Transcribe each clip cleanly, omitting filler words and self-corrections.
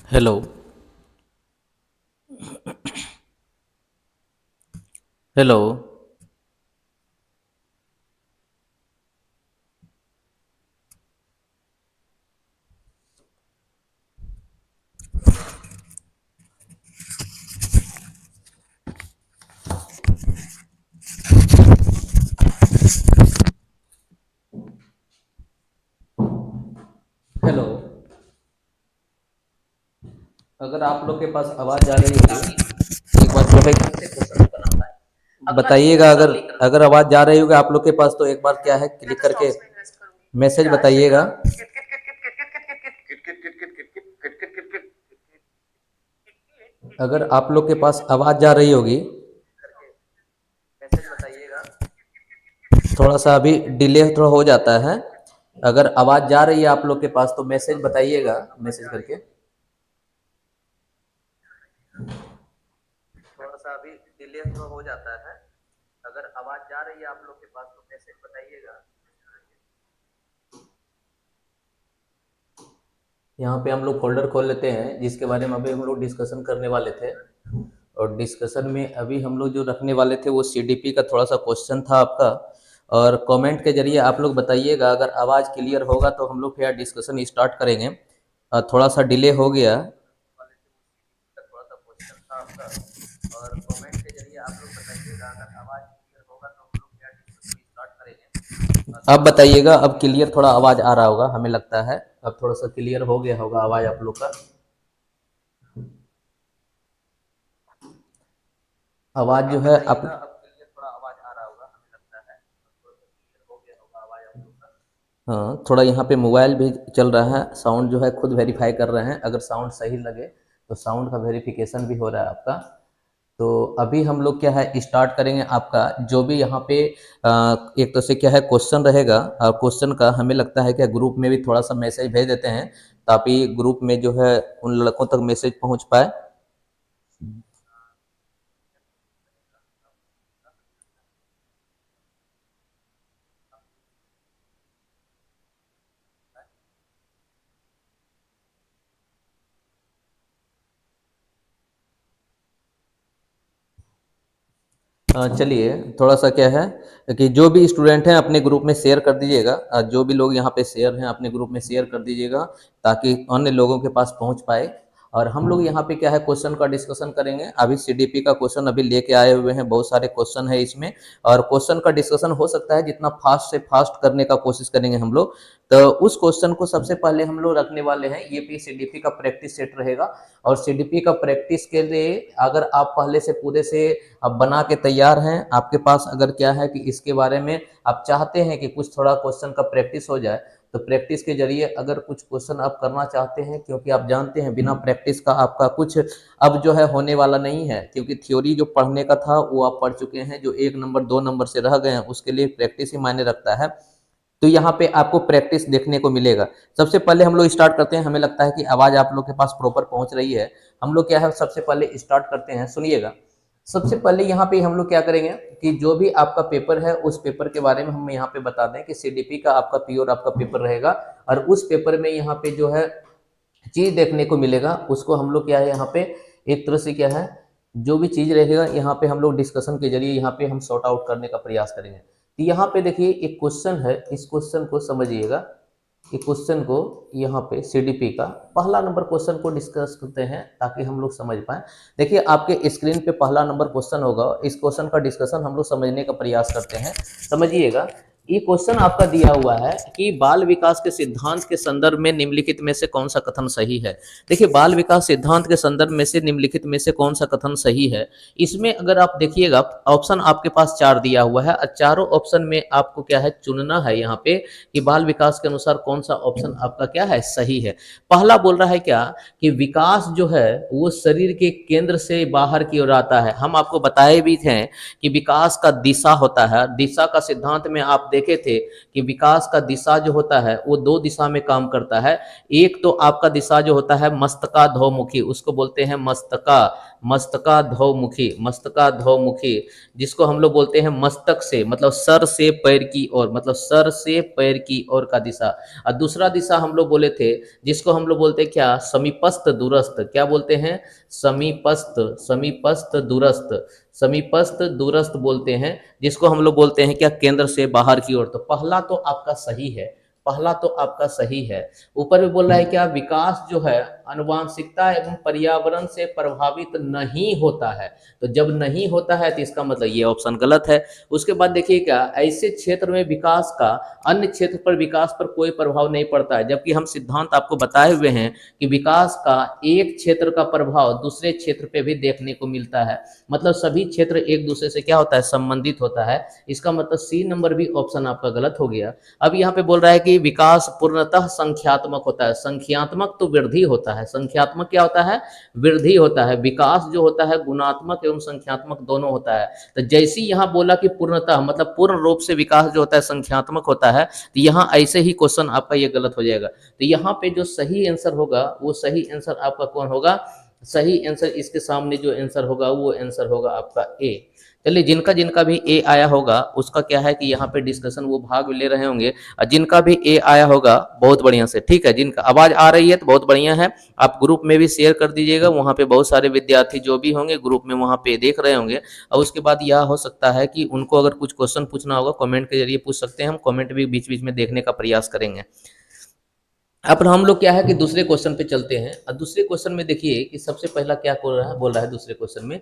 Hello. Hello. Hello. अगर आप लोग के पास आवाज आ रही होगी एक बार जो है बताइएगा। अगर अगर आवाज जा रही होगी आप लोग के पास तो एक बार क्या है क्लिक करके मैसेज बताइएगा। अगर आप लोग के पास आवाज जा रही होगी मैसेज बताइएगा। थोड़ा सा अभी डिले थोड़ा हो जाता है। अगर आवाज जा रही है आप लोग के पास तो मैसेज बताइएगा, मैसेज करके। थोड़ा सा अभी डिले थोड़ा हो जाता है। अगर आवाज जा रही है आप लोग के पास तो मैसेज बताइएगा। यहाँ पे हम लोग फोल्डर खोल लेते हैं जिसके बारे में अभी हम लोग डिस्कशन करने वाले थे। और डिस्कशन में अभी हम लोग जो रखने वाले थे वो सीडीपी का थोड़ा सा क्वेश्चन था आपका। और कमेंट के जरिए आप लोग बताइएगा। अगर आवाज़ क्लियर होगा तो हम लोग फिर डिस्कशन स्टार्ट करेंगे। थोड़ा सा डिले हो गया। थोड़ा सा क्वेश्चन था आपका और कमेंट के जरिए आप लोग बताइएगा। अगर आवाज़ क्लियर होगा तो हम लोग फिर डिस्कशन स्टार्ट करेंगे। अब बताइएगा। अब क्लियर थोड़ा आवाज़ आ रहा होगा हमें लगता है। अब थोड़ा सा क्लियर हो गया होगा आवाज़ आप लोग का। आवाज़ जो है आप थोड़ा आवाज़ आ रहा होगा हमें लगता है। थोड़ा सा क्लियर हो गया होगा आवाज़ आप लोग का। हाँ, थोड़ा यहाँ पे मोबाइल भी चल रहा है। साउंड जो है खुद वेरीफाई कर रहे हैं। अगर साउंड सही लगे तो साउंड का वेरिफिकेशन भी हो रहा है आपका। तो अभी हम लोग क्या है स्टार्ट करेंगे। आपका जो भी यहाँ पे एक तो से क्या है क्वेश्चन रहेगा। क्वेश्चन का हमें लगता है कि ग्रुप में भी थोड़ा सा मैसेज भेज देते हैं ताकि ग्रुप में जो है उन लड़कों तक मैसेज पहुँच पाए। चलिए थोड़ा सा क्या है कि जो भी स्टूडेंट हैं अपने ग्रुप में शेयर कर दीजिएगा। जो भी लोग यहाँ पे शेयर हैं अपने ग्रुप में शेयर कर दीजिएगा ताकि अन्य लोगों के पास पहुँच पाए। और हम लोग यहाँ पे क्या है क्वेश्चन का डिस्कशन करेंगे। अभी सीडीपी का क्वेश्चन अभी लेके आए हुए हैं, बहुत सारे क्वेश्चन है इसमें। और क्वेश्चन का डिस्कशन हो सकता है जितना फास्ट से फास्ट करने का कोशिश करेंगे हम लोग। तो उस क्वेश्चन को सबसे पहले हम लोग रखने वाले हैं। ये भी सीडीपी का प्रैक्टिस सेट रहेगा। और सीडीपी का प्रैक्टिस के लिए अगर आप पहले से पूरे से अब बना के तैयार हैं आपके पास, अगर क्या है कि इसके बारे में आप चाहते हैं कि कुछ थोड़ा क्वेश्चन का प्रैक्टिस हो जाए तो प्रैक्टिस के जरिए अगर कुछ क्वेश्चन आप करना चाहते हैं, क्योंकि आप जानते हैं बिना प्रैक्टिस का आपका कुछ अब जो है होने वाला नहीं है। क्योंकि थ्योरी जो पढ़ने का था वो आप पढ़ चुके हैं, जो 1 नंबर 2 नंबर से रह गए हैं उसके लिए प्रैक्टिस ही मायने रखता है। तो यहाँ पे आपको प्रैक्टिस देखने को मिलेगा। सबसे पहले हम लोग स्टार्ट करते हैं। हमें लगता है कि आवाज़ आप लोग के पास प्रॉपर पहुँच रही है। हम लोग क्या है सबसे पहले स्टार्ट करते हैं, सुनिएगा। सबसे पहले यहाँ पे हम लोग क्या करेंगे कि जो भी आपका पेपर है उस पेपर के बारे में हम यहाँ पे बता दें कि सीडीपी का आपका प्योर आपका पेपर रहेगा। और उस पेपर में यहाँ पे जो है चीज़ देखने को मिलेगा उसको हम लोग क्या है यहाँ पे एक तरह से क्या है जो भी चीज़ रहेगा यहाँ पे हम लोग डिस्कशन के जरिए यहाँ पे हम सॉर्ट आउट करने का प्रयास करेंगे। तो यहाँ पे देखिए एक क्वेश्चन है, इस क्वेश्चन को समझिएगा। ये क्वेश्चन को यहाँ पे सीडीपी का पहला नंबर क्वेश्चन को डिस्कस करते हैं ताकि हम लोग समझ पाए। देखिए आपके स्क्रीन पे पहला नंबर क्वेश्चन होगा। इस क्वेश्चन का डिस्कशन हम लोग समझने का प्रयास करते हैं। समझिएगा। ये क्वेश्चन आपका दिया हुआ है कि बाल विकास के सिद्धांत के संदर्भ में निम्नलिखित में से कौन सा कथन सही है। देखिए बाल विकास सिद्धांत के संदर्भ में से निम्नलिखित में से कौन सा कथन सही है। इसमें अगर आप देखिएगा ऑप्शन आपके पास 4 दिया हुआ है और चारों ऑप्शन में आपको क्या है चुनना है यहाँ पे कि बाल विकास के अनुसार कौन सा ऑप्शन आपका क्या है सही है। पहला बोल रहा है क्या कि विकास जो है वो शरीर के केंद्र से बाहर की ओर आता है। हम आपको बताए भी थे कि विकास का दिशा होता है। दिशा का सिद्धांत में आप देखे थे कि विकास का दिशा जो होता है वो 2 दिशा में काम करता है। एक तो आपका दिशा जो होता है मस्तकाधोमुखी, उसको बोलते हैं मस्तका मस्तकाधोमुखी, मस्तकाधोमुखी, जिसको हम लोग बोलते हैं मस्तक से, मतलब सर से पैर की ओर, मतलब सर से पैर की ओर का दिशा। और दूसरा दिशा हम लोग बोले थे जिसको हम लोग बोलते हैं क्या, समीपस्थ दूरस्थ, क्या बोलते हैं, समीपस्थ, समीपस्थ दूरस्थ, समीपस्थ दूरस्थ बोलते हैं, जिसको हम लोग बोलते हैं क्या, केंद्र से बाहर की ओर। तो पहला तो आपका सही है, पहला तो आपका सही है। ऊपर भी बोल रहा है क्या, विकास जो है आनुवांशिकता एवं पर्यावरण से प्रभावित नहीं होता है। तो जब नहीं होता है तो इसका मतलब ये ऑप्शन गलत है। उसके बाद देखिए क्या, ऐसे क्षेत्र में विकास का अन्य क्षेत्र पर विकास पर कोई प्रभाव नहीं पड़ता है, जबकि हम सिद्धांत आपको बताए हुए हैं कि विकास का एक क्षेत्र का प्रभाव दूसरे क्षेत्र पे भी देखने को मिलता है। मतलब सभी क्षेत्र एक दूसरे से क्या होता है, संबंधित होता है। इसका मतलब सी नंबर भी ऑप्शन आपका गलत हो गया। अब यहाँ पे बोल रहा है कि विकास पूर्णतः संख्यात्मक होता है। संख्यात्मक तो वृद्धि होता है, संख्यात्मक क्या होता है, वृद्धि होता है। विकास जो होता है गुणात्मक एवं संख्यात्मक दोनों होता है। तो जैसे यहाँ बोला कि पूर्णतः मतलब पूर्ण रूप से विकास जो होता है संख्यात्मक होता है, तो यहाँ ऐसे ही क्वेश्चन आपका ये गलत हो जाएगा। तो यहाँ पे जो सही आंसर होगा वो सही आंसर आपका कौन होगा, सही आंसर इसके सामने जो आंसर होगा वो आंसर होगा आपका ए। चलिए, जिनका जिनका भी ए आया होगा उसका क्या है कि यहाँ पे डिस्कशन वो भाग ले रहे होंगे, और जिनका भी ए आया होगा बहुत बढ़िया से, ठीक है, जिनका आवाज आ रही है तो बहुत बढ़िया है, आप ग्रुप में भी शेयर कर दीजिएगा। वहाँ पे बहुत सारे विद्यार्थी जो भी होंगे ग्रुप में वहाँ पे देख रहे होंगे। और उसके बाद यह हो सकता है कि उनको अगर कुछ क्वेश्चन पूछना होगा कमेंट के जरिए पूछ सकते हैं, हम कमेंट भी बीच बीच में देखने का प्रयास करेंगे। अब हम लोग क्या है कि दूसरे क्वेश्चन पे चलते हैं। और दूसरे क्वेश्चन में देखिए कि सबसे पहला क्या बोल रहा है दूसरे क्वेश्चन में,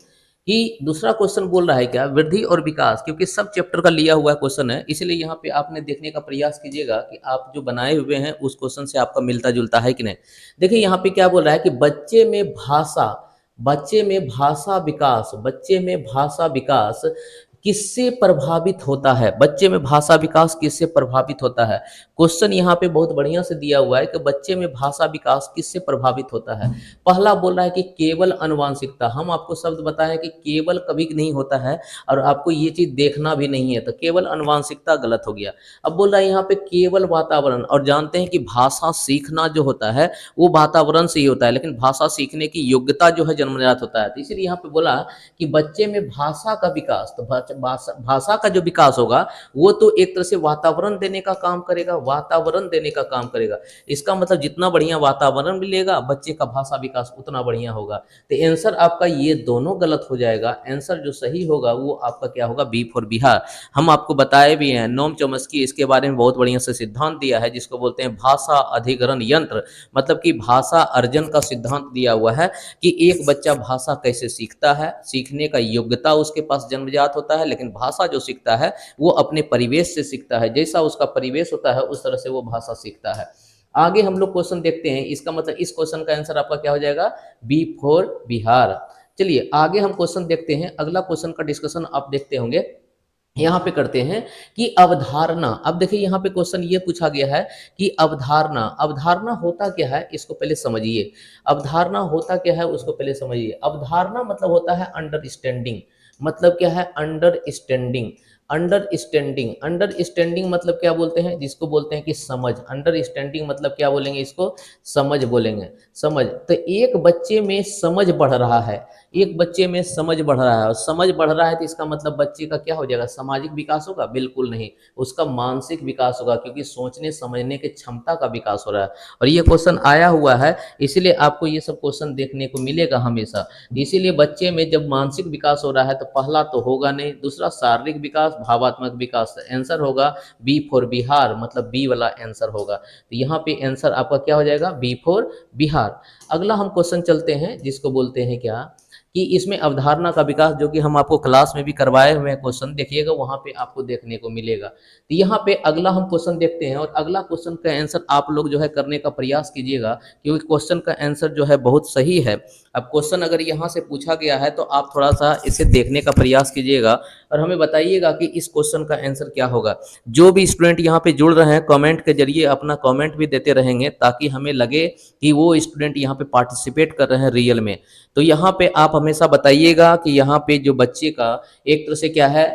कि दूसरा क्वेश्चन बोल रहा है क्या, वृद्धि और विकास, क्योंकि सब चैप्टर का लिया हुआ क्वेश्चन है, इसलिए यहाँ पे आपने देखने का प्रयास कीजिएगा कि आप जो बनाए हुए हैं उस क्वेश्चन से आपका मिलता जुलता है कि नहीं। देखिए यहाँ पे क्या बोल रहा है कि बच्चे में भाषा विकास, बच्चे में भाषा विकास किससे प्रभावित होता है, बच्चे में भाषा विकास किससे प्रभावित होता है। क्वेश्चन यहाँ पे बहुत बढ़िया से दिया हुआ है कि बच्चे में भाषा विकास किससे प्रभावित होता है। पहला बोल रहा है कि केवल आनुवांशिकता, हम आपको शब्द बताएं कि केवल कभी नहीं होता है और आपको ये चीज देखना भी नहीं है, तो केवल आनुवांशिकता गलत हो गया। अब बोल रहा है यहाँ पे केवल वातावरण, और जानते हैं कि भाषा सीखना जो होता है वो वातावरण से ही होता है, लेकिन भाषा सीखने की योग्यता जो है जन्मजात होता है। तो इसलिए यहाँ पे बोला कि बच्चे में भाषा का विकास, तो भाषा का जो विकास होगा वो तो एक तरह से वातावरण देने का काम करेगा, वातावरण देने का काम करेगा। इसका मतलब जितना बढ़िया वातावरण मिलेगा बच्चे का भाषा विकास उतना बढ़िया होगा। तो आंसर आपका ये दोनों गलत हो जाएगा। आंसर जो सही होगा वो आपका क्या होगा, बी फॉर बिहार। हम आपको बताए भी हैं, नोम चॉम्स्की इसके बारे में बहुत बढ़िया से सिद्धांत दिया है जिसको बोलते हैं भाषा अधिग्रहण यंत्र, मतलब कि भाषा अर्जन का सिद्धांत दिया हुआ है कि एक बच्चा भाषा कैसे सीखता है, सीखने का योग्यता उसके पास जन्मजात होता है, लेकिन भाषा जो सीखता है वो अपने परिवेश से सीखता है, जैसा उसका परिवेश होता है उस तरह से वो भाषा सीखता है। आगे हम लोग क्वेश्चन देखते हैं, इसका मतलब इस क्वेश्चन का आंसर आपका क्या हो जाएगा, बी फॉर बिहार। चलिए आगे हम क्वेश्चन देखते हैं, अगला क्वेश्चन का डिस्कशन आप देखते होंगे। यहाँ पे करते हैं कि अवधारणा। अब देखिए यहाँ पे क्वेश्चन ये पूछा गया है कि अवधारणा, अवधारणा होता क्या है इसको पहले समझिए। अवधारणा होता क्या है उसको पहले समझिए। अवधारणा मतलब होता है अंडरस्टैंडिंग, मतलब क्या है, अंडरस्टैंडिंग। अंडरस्टैंडिंग, अंडरस्टैंडिंग मतलब क्या बोलते हैं, जिसको बोलते हैं कि समझ। अंडरस्टैंडिंग मतलब क्या बोलेंगे, इसको समझ बोलेंगे, समझ। तो एक बच्चे में समझ बढ़ रहा है, एक बच्चे में समझ बढ़ रहा है, और समझ बढ़ रहा है तो इसका मतलब बच्चे का क्या हो जाएगा, सामाजिक विकास होगा, बिल्कुल नहीं, उसका मानसिक विकास होगा, क्योंकि सोचने समझने की क्षमता का विकास हो रहा है। और ये क्वेश्चन आया हुआ है, इसीलिए आपको ये सब क्वेश्चन देखने को मिलेगा हमेशा। इसीलिए बच्चे में जब मानसिक विकास हो रहा है तो पहला तो होगा नहीं, दूसरा शारीरिक विकास, भावात्मक विकास। आंसर होगा बी फॉर बिहार, मतलब बी वाला आंसर होगा। तो यहाँ पे आंसर आपका क्या हो जाएगा, बी फॉर बिहार। अगला हम क्वेश्चन चलते हैं जिसको बोलते हैं क्या, कि इसमें अवधारणा का विकास, जो कि हम आपको क्लास में भी करवाए हुए हैं क्वेश्चन, देखिएगा वहां पे आपको देखने को मिलेगा। तो यहाँ पे अगला हम क्वेश्चन देखते हैं, और अगला क्वेश्चन का आंसर आप लोग जो है करने का प्रयास कीजिएगा, क्योंकि क्वेश्चन का आंसर जो है बहुत सही है। अब क्वेश्चन अगर यहाँ से पूछा गया है तो आप थोड़ा सा इसे देखने का प्रयास कीजिएगा और हमें बताइएगा कि इस क्वेश्चन का आंसर क्या होगा। जो भी स्टूडेंट यहाँ पे जुड़ रहे हैं कमेंट के जरिए अपना कमेंट भी देते रहेंगे, ताकि हमें लगे कि वो स्टूडेंट यहाँ पे पार्टिसिपेट कर रहे हैं रियल में। तो यहाँ पे आप हमेशा बताइएगा कि यहाँ पे जो बच्चे का एक तरह से क्या है,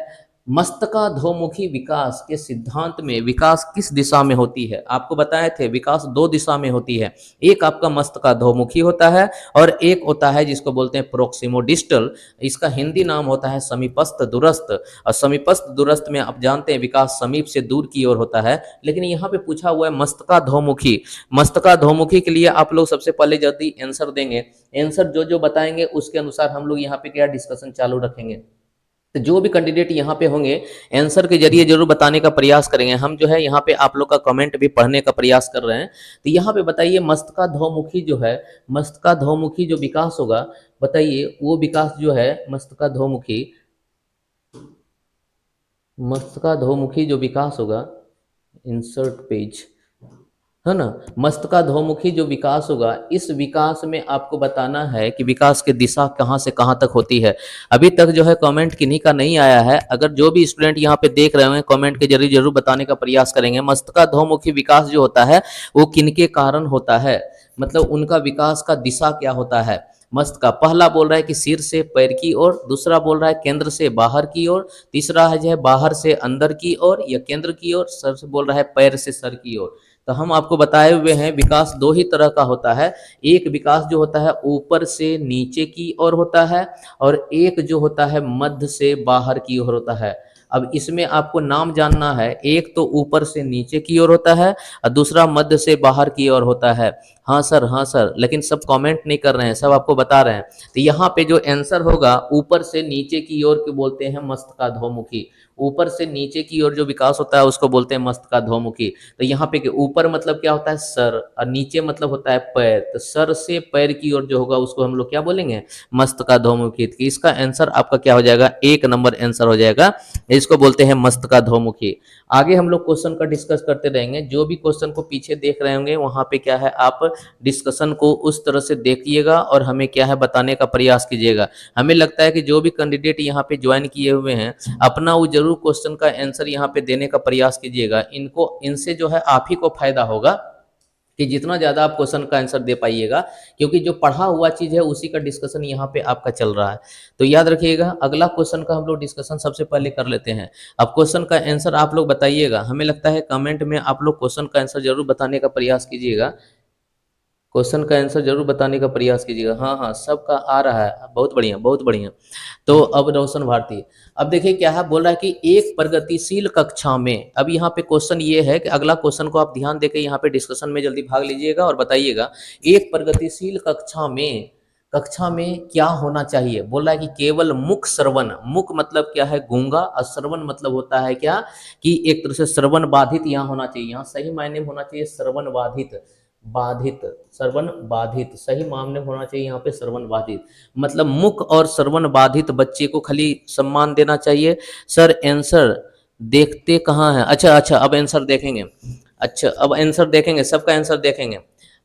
मस्तकाधोमुखी विकास के सिद्धांत में विकास किस दिशा में होती है? आपको बताए थे विकास दो दिशा में होती है। एक आपका मस्तकाधोमुखी होता है और एक होता है जिसको बोलते हैं प्रोक्सिमो डिस्टल। इसका हिंदी नाम होता है समीपस्थ दूरस्थ। और समीपस्थ दूरस्थ में आप जानते हैं विकास समीप से दूर की ओर होता है, लेकिन यहाँ पे पूछा हुआ है मस्तकाधोमुखी। मस्तकाधोमुखी के लिए आप लोग सबसे पहले यदि आंसर देंगे, आंसर जो जो बताएंगे उसके अनुसार हम लोग यहाँ पे क्या डिस्कशन चालू रखेंगे। तो जो भी कैंडिडेट यहाँ पे होंगे आंसर के जरिए जरूर बताने का प्रयास करेंगे। हम जो है यहाँ पे आप लोग का कमेंट भी पढ़ने का प्रयास कर रहे हैं। तो यहाँ पे बताइए मस्तकाधोमुखी जो है, मस्तकाधोमुखी जो विकास होगा, बताइए वो विकास जो है मस्तकाधोमुखी, मस्तकाधोमुखी जो विकास होगा, इंसर्ट पेज, है ना, मस्तकाधोमुखी जो विकास होगा, इस विकास में आपको बताना है कि विकास की दिशा कहाँ से कहाँ तक होती है। अभी तक जो है कमेंट किन्हीं का नहीं आया है। अगर जो भी स्टूडेंट यहाँ पे देख रहे होंगे कमेंट के जरिए जरूर बताने का प्रयास करेंगे। मस्तकाधोमुखी विकास जो होता है वो किनके कारण होता है, मतलब उनका विकास का दिशा क्या होता है। मस्त का पहला बोल रहा है कि सिर से पैर की ओर, दूसरा बोल रहा है केंद्र से बाहर की ओर, तीसरा है जो है बाहर से अंदर की ओर या केंद्र की ओर, सर से बोल रहा है पैर से सर की ओर। तो हम आपको बताए हुए हैं विकास दो ही तरह का होता है। एक विकास जो होता है ऊपर से नीचे की ओर होता है और एक जो होता है मध्य से बाहर की ओर होता है। अब इसमें आपको नाम जानना है, एक तो ऊपर से नीचे की ओर होता है और दूसरा मध्य से बाहर की ओर होता है। हाँ सर, हाँ सर, लेकिन सब कमेंट नहीं कर रहे हैं, सब आपको बता रहे हैं। तो यहाँ पे जो आंसर होगा ऊपर से नीचे की ओर के बोलते हैं मस्तकाधोमुखी। ऊपर से नीचे की ओर जो विकास होता है उसको बोलते हैं मस्तकाधोमुखी। तो यहाँ पे ऊपर मतलब क्या होता है सर और नीचे मतलब होता है पैर। तो सर से पैर की ओर जो होगा उसको हम लोग क्या बोलेंगे, मस्तकाधोमुखी। तो इसका आंसर आपका क्या हो जाएगा, एक नंबर आंसर हो जाएगा। इसको बोलते हैं मस्तकाधोमुखी। आगे हम लोग क्वेश्चन का डिस्कस करते रहेंगे। जो भी क्वेश्चन को पीछे देख रहे होंगे वहां पे क्या है आप डिस्कशन को उस तरह से देखिएगा और हमें क्या है बताने का प्रयास कीजिएगा। हमें लगता है कि जो भी कैंडिडेट यहाँ पे ज्वाइन किए हुए हैं अपना वो जरूर क्वेश्चन का आंसर यहाँ पे देने का प्रयास कीजिएगा। इनसे जो है आप ही को फायदा होगा कि जितना ज़्यादा आप क्वेश्चन का आंसर दे पाइएगा, क्योंकि जो पढ़ा हुआ चीज़ है उसी का डिस्कशन यहाँ पे आपका चल रहा है। तो याद रखिएगा अगला क्वेश्चन का हम लोग डिस्कशन सबसे पहले कर लेते हैं। अब क्वेश्चन का आंसर आप लोग बताइएगा। हमें लगता है कमेंट में आप लोग क्वेश्चन का आंसर जरूर बताने का प्रयास कीजिएगा। क्वेश्चन का आंसर जरूर बताने का प्रयास कीजिएगा। हाँ हाँ, सबका आ रहा है, बहुत बढ़िया बहुत बढ़िया। तो अब रोशन भारती, अब देखिए क्या है, बोल रहा है कि एक प्रगतिशील कक्षा में, अब यहाँ पे क्वेश्चन ये है कि अगला क्वेश्चन को आप ध्यान देकर यहाँ पे डिस्कशन में जल्दी भाग लीजिएगा और बताइएगा एक प्रगतिशील कक्षा में क्या होना चाहिए। बोल रहा है कि केवल मुख श्रवण, मुख मतलब क्या है गूंगा और श्रवण मतलब होता है क्या कि एक तरह से श्रवण बाधित यहाँ होना चाहिए। यहाँ सही मायने में होना चाहिए श्रवण बाधित, बाधित, श्रवण बाधित, सही मामले में होना चाहिए यहाँ पे श्रवण बाधित। मतलब मुख और श्रवण बाधित बच्चे को खाली सम्मान देना चाहिए। सर आंसर देखते कहाँ है, अच्छा अच्छा अब आंसर देखेंगे, अच्छा अब आंसर देखेंगे, सबका आंसर देखेंगे।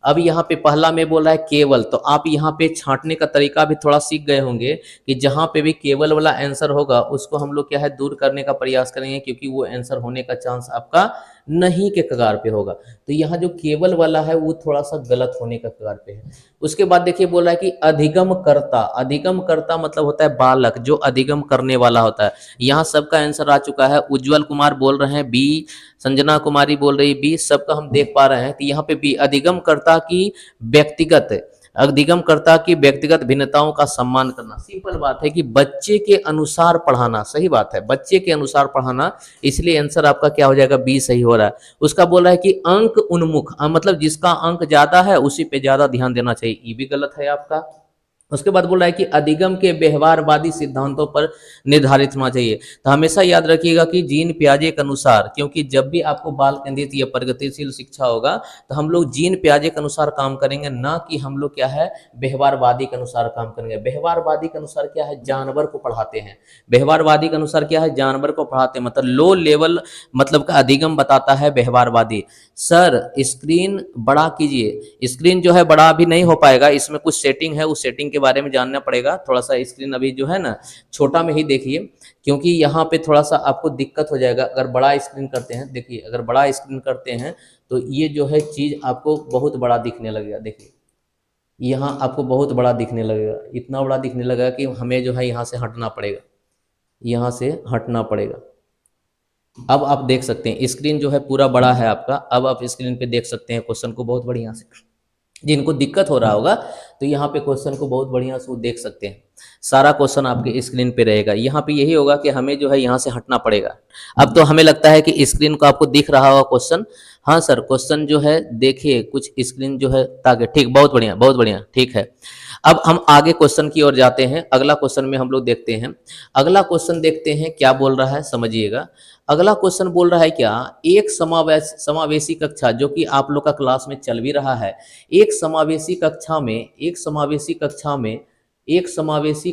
अब यहाँ पे पहला में बोला है केवल, तो आप यहाँ पे छांटने का तरीका भी थोड़ा सीख गए होंगे कि जहाँ पे भी केवल वाला आंसर होगा उसको हम लोग क्या है दूर करने का प्रयास करेंगे, क्योंकि वो आंसर होने का चांस आपका नहीं के कगार पे होगा। तो यहाँ जो केवल वाला है वो थोड़ा सा गलत होने का कगार पे है। उसके बाद देखिए बोला है कि अधिगम कर्ता, अधिगम कर्ता मतलब होता है बालक जो अधिगम करने वाला होता है। यहाँ सबका आंसर आ चुका है। उज्जवल कुमार बोल रहे हैं बी, संजना कुमारी बोल रही है बी, सबका हम देख पा रहे हैं। तो यहाँ पे बी अधिगम कर्ता की व्यक्तिगत, अधिगमकर्ता की व्यक्तिगत भिन्नताओं का सम्मान करना। सिंपल बात है कि बच्चे के अनुसार पढ़ाना, सही बात है, बच्चे के अनुसार पढ़ाना, इसलिए आंसर आपका क्या हो जाएगा बी सही हो रहा है। उसका बोल रहा है कि अंक उन्मुख, मतलब जिसका अंक ज्यादा है उसी पे ज्यादा ध्यान देना चाहिए, ये भी गलत है आपका। उसके बाद बोल रहा है कि अधिगम के व्यवहारवादी सिद्धांतों पर निर्धारित होना चाहिए। तो हमेशा याद रखिएगा कि जीन पियाजे के अनुसार, क्योंकि जब भी आपको बाल केंद्रित या प्रगतिशील शिक्षा होगा तो हम लोग जीन पियाजे के अनुसार काम करेंगे, ना कि हम लोग क्या है व्यवहारवादी के अनुसार काम करेंगे। व्यवहारवादी के अनुसार क्या है, जानवर को पढ़ाते हैं। व्यवहारवादी के अनुसार क्या है, जानवर को पढ़ाते हैं, मतलब लो लेवल मतलब का अधिगम बताता है व्यवहारवादी। सर स्क्रीन बड़ा कीजिए, स्क्रीन जो है बड़ा अभी नहीं हो पाएगा, इसमें कुछ सेटिंग है, उस सेटिंग के बारे में जानना पड़ेगा। थोड़ा सा स्क्रीन अभी जो है ना छोटा में ही देखिए, क्योंकि यहाँ पे थोड़ा सा आपको दिक्कत हो जाएगा अगर बड़ा स्क्रीन करते हैं। देखिए अगर बड़ा स्क्रीन करते हैं तो ये जो है चीज़ आपको बहुत बड़ा दिखने लगेगा। देखिए यहाँ आपको बहुत बड़ा दिखने लगेगा, इतना बड़ा दिखने लगेगा कि हमें जो है यहाँ से हटना पड़ेगा। यहाँ से हटना पड़ेगा। अब आप देख सकते हैं स्क्रीन जो है पूरा बड़ा है आपका। अब आप स्क्रीन पे देख सकते हैं क्वेश्चन को बहुत बढ़िया से। जिनको दिक्कत हो रहा होगा तो यहाँ पे क्वेश्चन को बहुत बढ़िया से वो देख सकते हैं। सारा क्वेश्चन आपके स्क्रीन पे रहेगा। यहाँ पे यही होगा कि हमें जो है यहाँ से हटना पड़ेगा। अब तो हमें लगता है कि स्क्रीन को आपको दिख रहा होगा क्वेश्चन। हाँ सर, क्वेश्चन जो है देखिए कुछ स्क्रीन जो है ताकि ठीक, बहुत बढ़िया बहुत बढ़िया, ठीक है। अब हम आगे क्वेश्चन की ओर जाते हैं। अगला क्वेश्चन में हम लोग देखते हैं। अगला क्वेश्चन देखते हैं क्या बोल रहा है, समझिएगा। अगला क्वेश्चन बोल रहा है क्या, एक समावेशी कक्षा जो कि आप लोग का क्लास में चल भी रहा है, एक समावेशी कक्षा में एक समावेशी कक्षा में एक समावेशी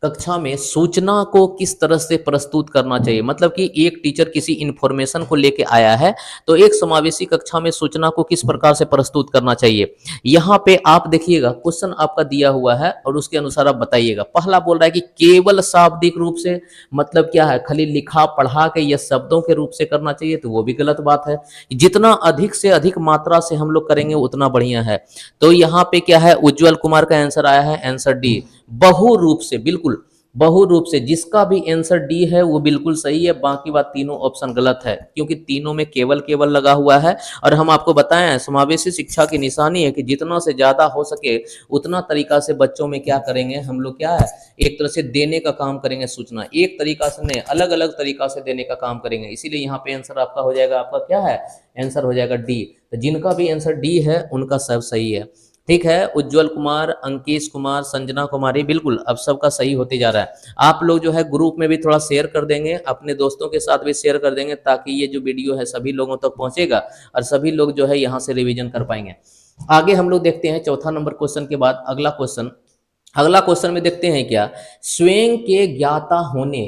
कक्षा में सूचना को किस तरह से प्रस्तुत करना चाहिए। मतलब कि एक टीचर किसी इंफॉर्मेशन को लेके आया है तो एक समावेशी कक्षा में सूचना को किस प्रकार से प्रस्तुत करना चाहिए। यहाँ पे आप देखिएगा क्वेश्चन आपका दिया हुआ है और उसके अनुसार आप बताइएगा। पहला बोल रहा है कि केवल शाब्दिक रूप से, मतलब क्या है, खाली लिखा पढ़ा के या शब्दों के रूप से करना चाहिए, तो वो भी गलत बात है। जितना अधिक से अधिक मात्रा से हम लोग करेंगे उतना बढ़िया है। तो यहाँ पे क्या है, उज्जवल कुमार का आंसर आया है, आंसर डी, बहु रूप से। बिल्कुल बहु रूप से, जिसका भी आंसर डी है वो बिल्कुल सही है। बाकी बात तीनों ऑप्शन गलत है क्योंकि तीनों में केवल केवल लगा हुआ है। और हम आपको बताएं हैं समावेशी शिक्षा की निशानी है कि जितना से ज्यादा हो सके उतना तरीका से बच्चों में क्या करेंगे हम लोग, क्या है, एक तरह से देने का काम करेंगे सूचना। एक तरीका से नहीं, अलग अलग तरीका से देने का काम करेंगे। इसीलिए यहाँ पे आंसर आपका हो जाएगा, आपका क्या है, आंसर हो जाएगा डी। तो जिनका भी आंसर डी है उनका सब सही है। ठीक है, उज्जवल कुमार, अंकेश कुमार, संजना कुमारी, बिल्कुल अब सबका सही होते जा रहा है। आप लोग जो है ग्रुप में भी थोड़ा शेयर कर देंगे, अपने दोस्तों के साथ भी शेयर कर देंगे ताकि ये जो वीडियो है सभी लोगों तक पहुंचेगा और सभी लोग जो है यहाँ से रिवीजन कर पाएंगे। आगे हम लोग देखते हैं चौथा नंबर क्वेश्चन के बाद अगला क्वेश्चन में देखते हैं क्या, स्वयं के ज्ञाता होने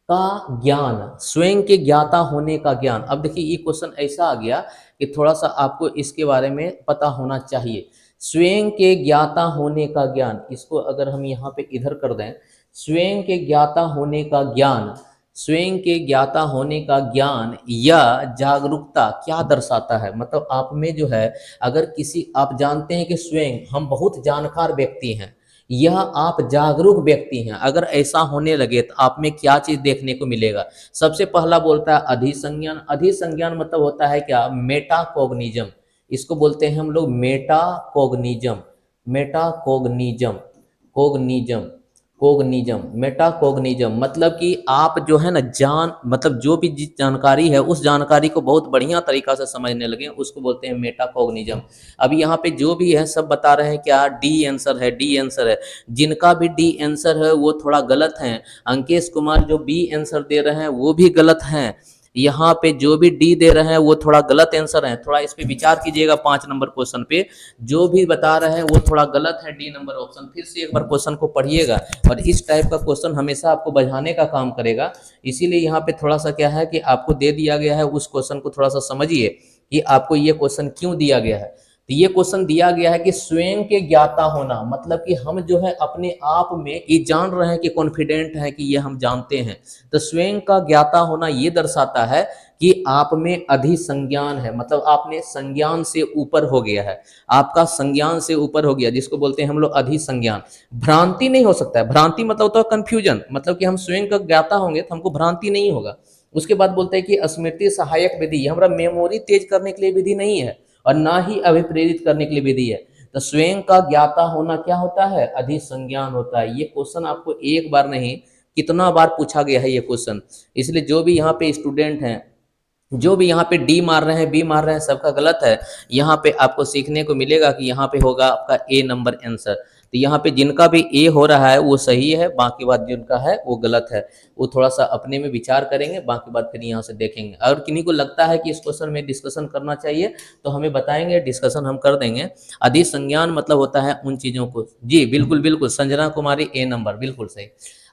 का ज्ञान, स्वयं के ज्ञाता होने का ज्ञान। अब देखिए ये क्वेश्चन ऐसा आ गया कि थोड़ा सा आपको इसके बारे में पता होना चाहिए। स्वयं के ज्ञाता होने का ज्ञान, इसको अगर हम यहाँ पे इधर कर दें, स्वयं के ज्ञाता होने का ज्ञान, स्वयं के ज्ञाता होने का ज्ञान या जागरूकता क्या दर्शाता है। मतलब आप में जो है, अगर किसी, आप जानते हैं कि स्वयं हम बहुत जानकार व्यक्ति हैं, यह आप जागरूक व्यक्ति हैं, अगर ऐसा होने लगे तो आप में क्या चीज देखने को मिलेगा। सबसे पहला बोलता है अधिसंज्ञान। अधिसंज्ञान मतलब होता है क्या, मेटाकोग्निजम। इसको बोलते हैं हम लोग मेटाकोग्निजम, मेटाकोग्निजम, कोग्निजम, कोग्निजम, मेटाकोग्निजम। मतलब कि आप जो है ना मतलब जो भी जिस जानकारी है उस जानकारी को बहुत बढ़िया तरीका से समझने लगे, उसको बोलते हैं मेटाकोग्निजम। अब यहाँ पे जो भी है सब बता रहे हैं क्या, डी आंसर है, डी आंसर है। जिनका भी डी आंसर है वो थोड़ा गलत है। अंकेश कुमार जो बी आंसर दे रहे हैं वो भी गलत हैं। यहाँ पे जो भी डी दे रहे हैं वो थोड़ा गलत आंसर है। थोड़ा इस पे विचार कीजिएगा। 5 नंबर क्वेश्चन पे जो भी बता रहे हैं वो थोड़ा गलत है, डी नंबर ऑप्शन। फिर से एक बार क्वेश्चन को पढ़िएगा और इस टाइप का क्वेश्चन हमेशा आपको बझाने का काम करेगा। इसीलिए यहाँ पे थोड़ा सा क्या है कि आपको दे दिया गया है, उस क्वेश्चन को थोड़ा सा समझिए कि आपको ये क्वेश्चन क्यों दिया गया है। तो ये क्वेश्चन दिया गया है कि स्वयं के ज्ञाता होना, मतलब कि हम जो है अपने आप में ये जान रहे हैं कि कॉन्फिडेंट है कि ये हम जानते हैं। तो स्वयं का ज्ञाता होना ये दर्शाता है कि आप में अधिसंज्ञान है, मतलब आपने संज्ञान से ऊपर हो गया है, आपका संज्ञान से ऊपर हो गया, जिसको बोलते हैं हम लोग अधिसंज्ञान। भ्रांति नहीं हो सकता है। भ्रांति मतलब होता है कंफ्यूजन, मतलब कि हम स्वयं का ज्ञाता होंगे तो हमको भ्रांति नहीं होगा। उसके बाद बोलते हैं कि स्मृति सहायक विधि, हमारा मेमोरी तेज करने के लिए विधि नहीं है और ना ही अभिप्रेरित करने के लिए विधि है। तो स्वयं का ज्ञाता होना क्या होता है, अधिसंज्ञान होता है। ये क्वेश्चन आपको एक बार नहीं कितना बार पूछा गया है ये क्वेश्चन। इसलिए जो भी यहाँ पे स्टूडेंट हैं, जो भी यहाँ पे डी मार रहे हैं, बी मार रहे हैं, सबका गलत है। यहाँ पे आपको सीखने को मिलेगा कि यहाँ पे होगा आपका ए नंबर आंसर। तो यहाँ पे जिनका भी ए हो रहा है वो सही है, बाकी बात जिनका है वो गलत है। वो थोड़ा सा अपने में विचार करेंगे, बाकी बात फिर यहाँ से देखेंगे। अगर किन्हीं को लगता है कि इस क्वेश्चन में डिस्कशन करना चाहिए तो हमें बताएंगे, डिस्कशन हम कर देंगे। अधिसंज्ञान मतलब होता है उन चीज़ों को। जी बिल्कुल बिल्कुल, संजना कुमारी ए नंबर, बिल्कुल सही।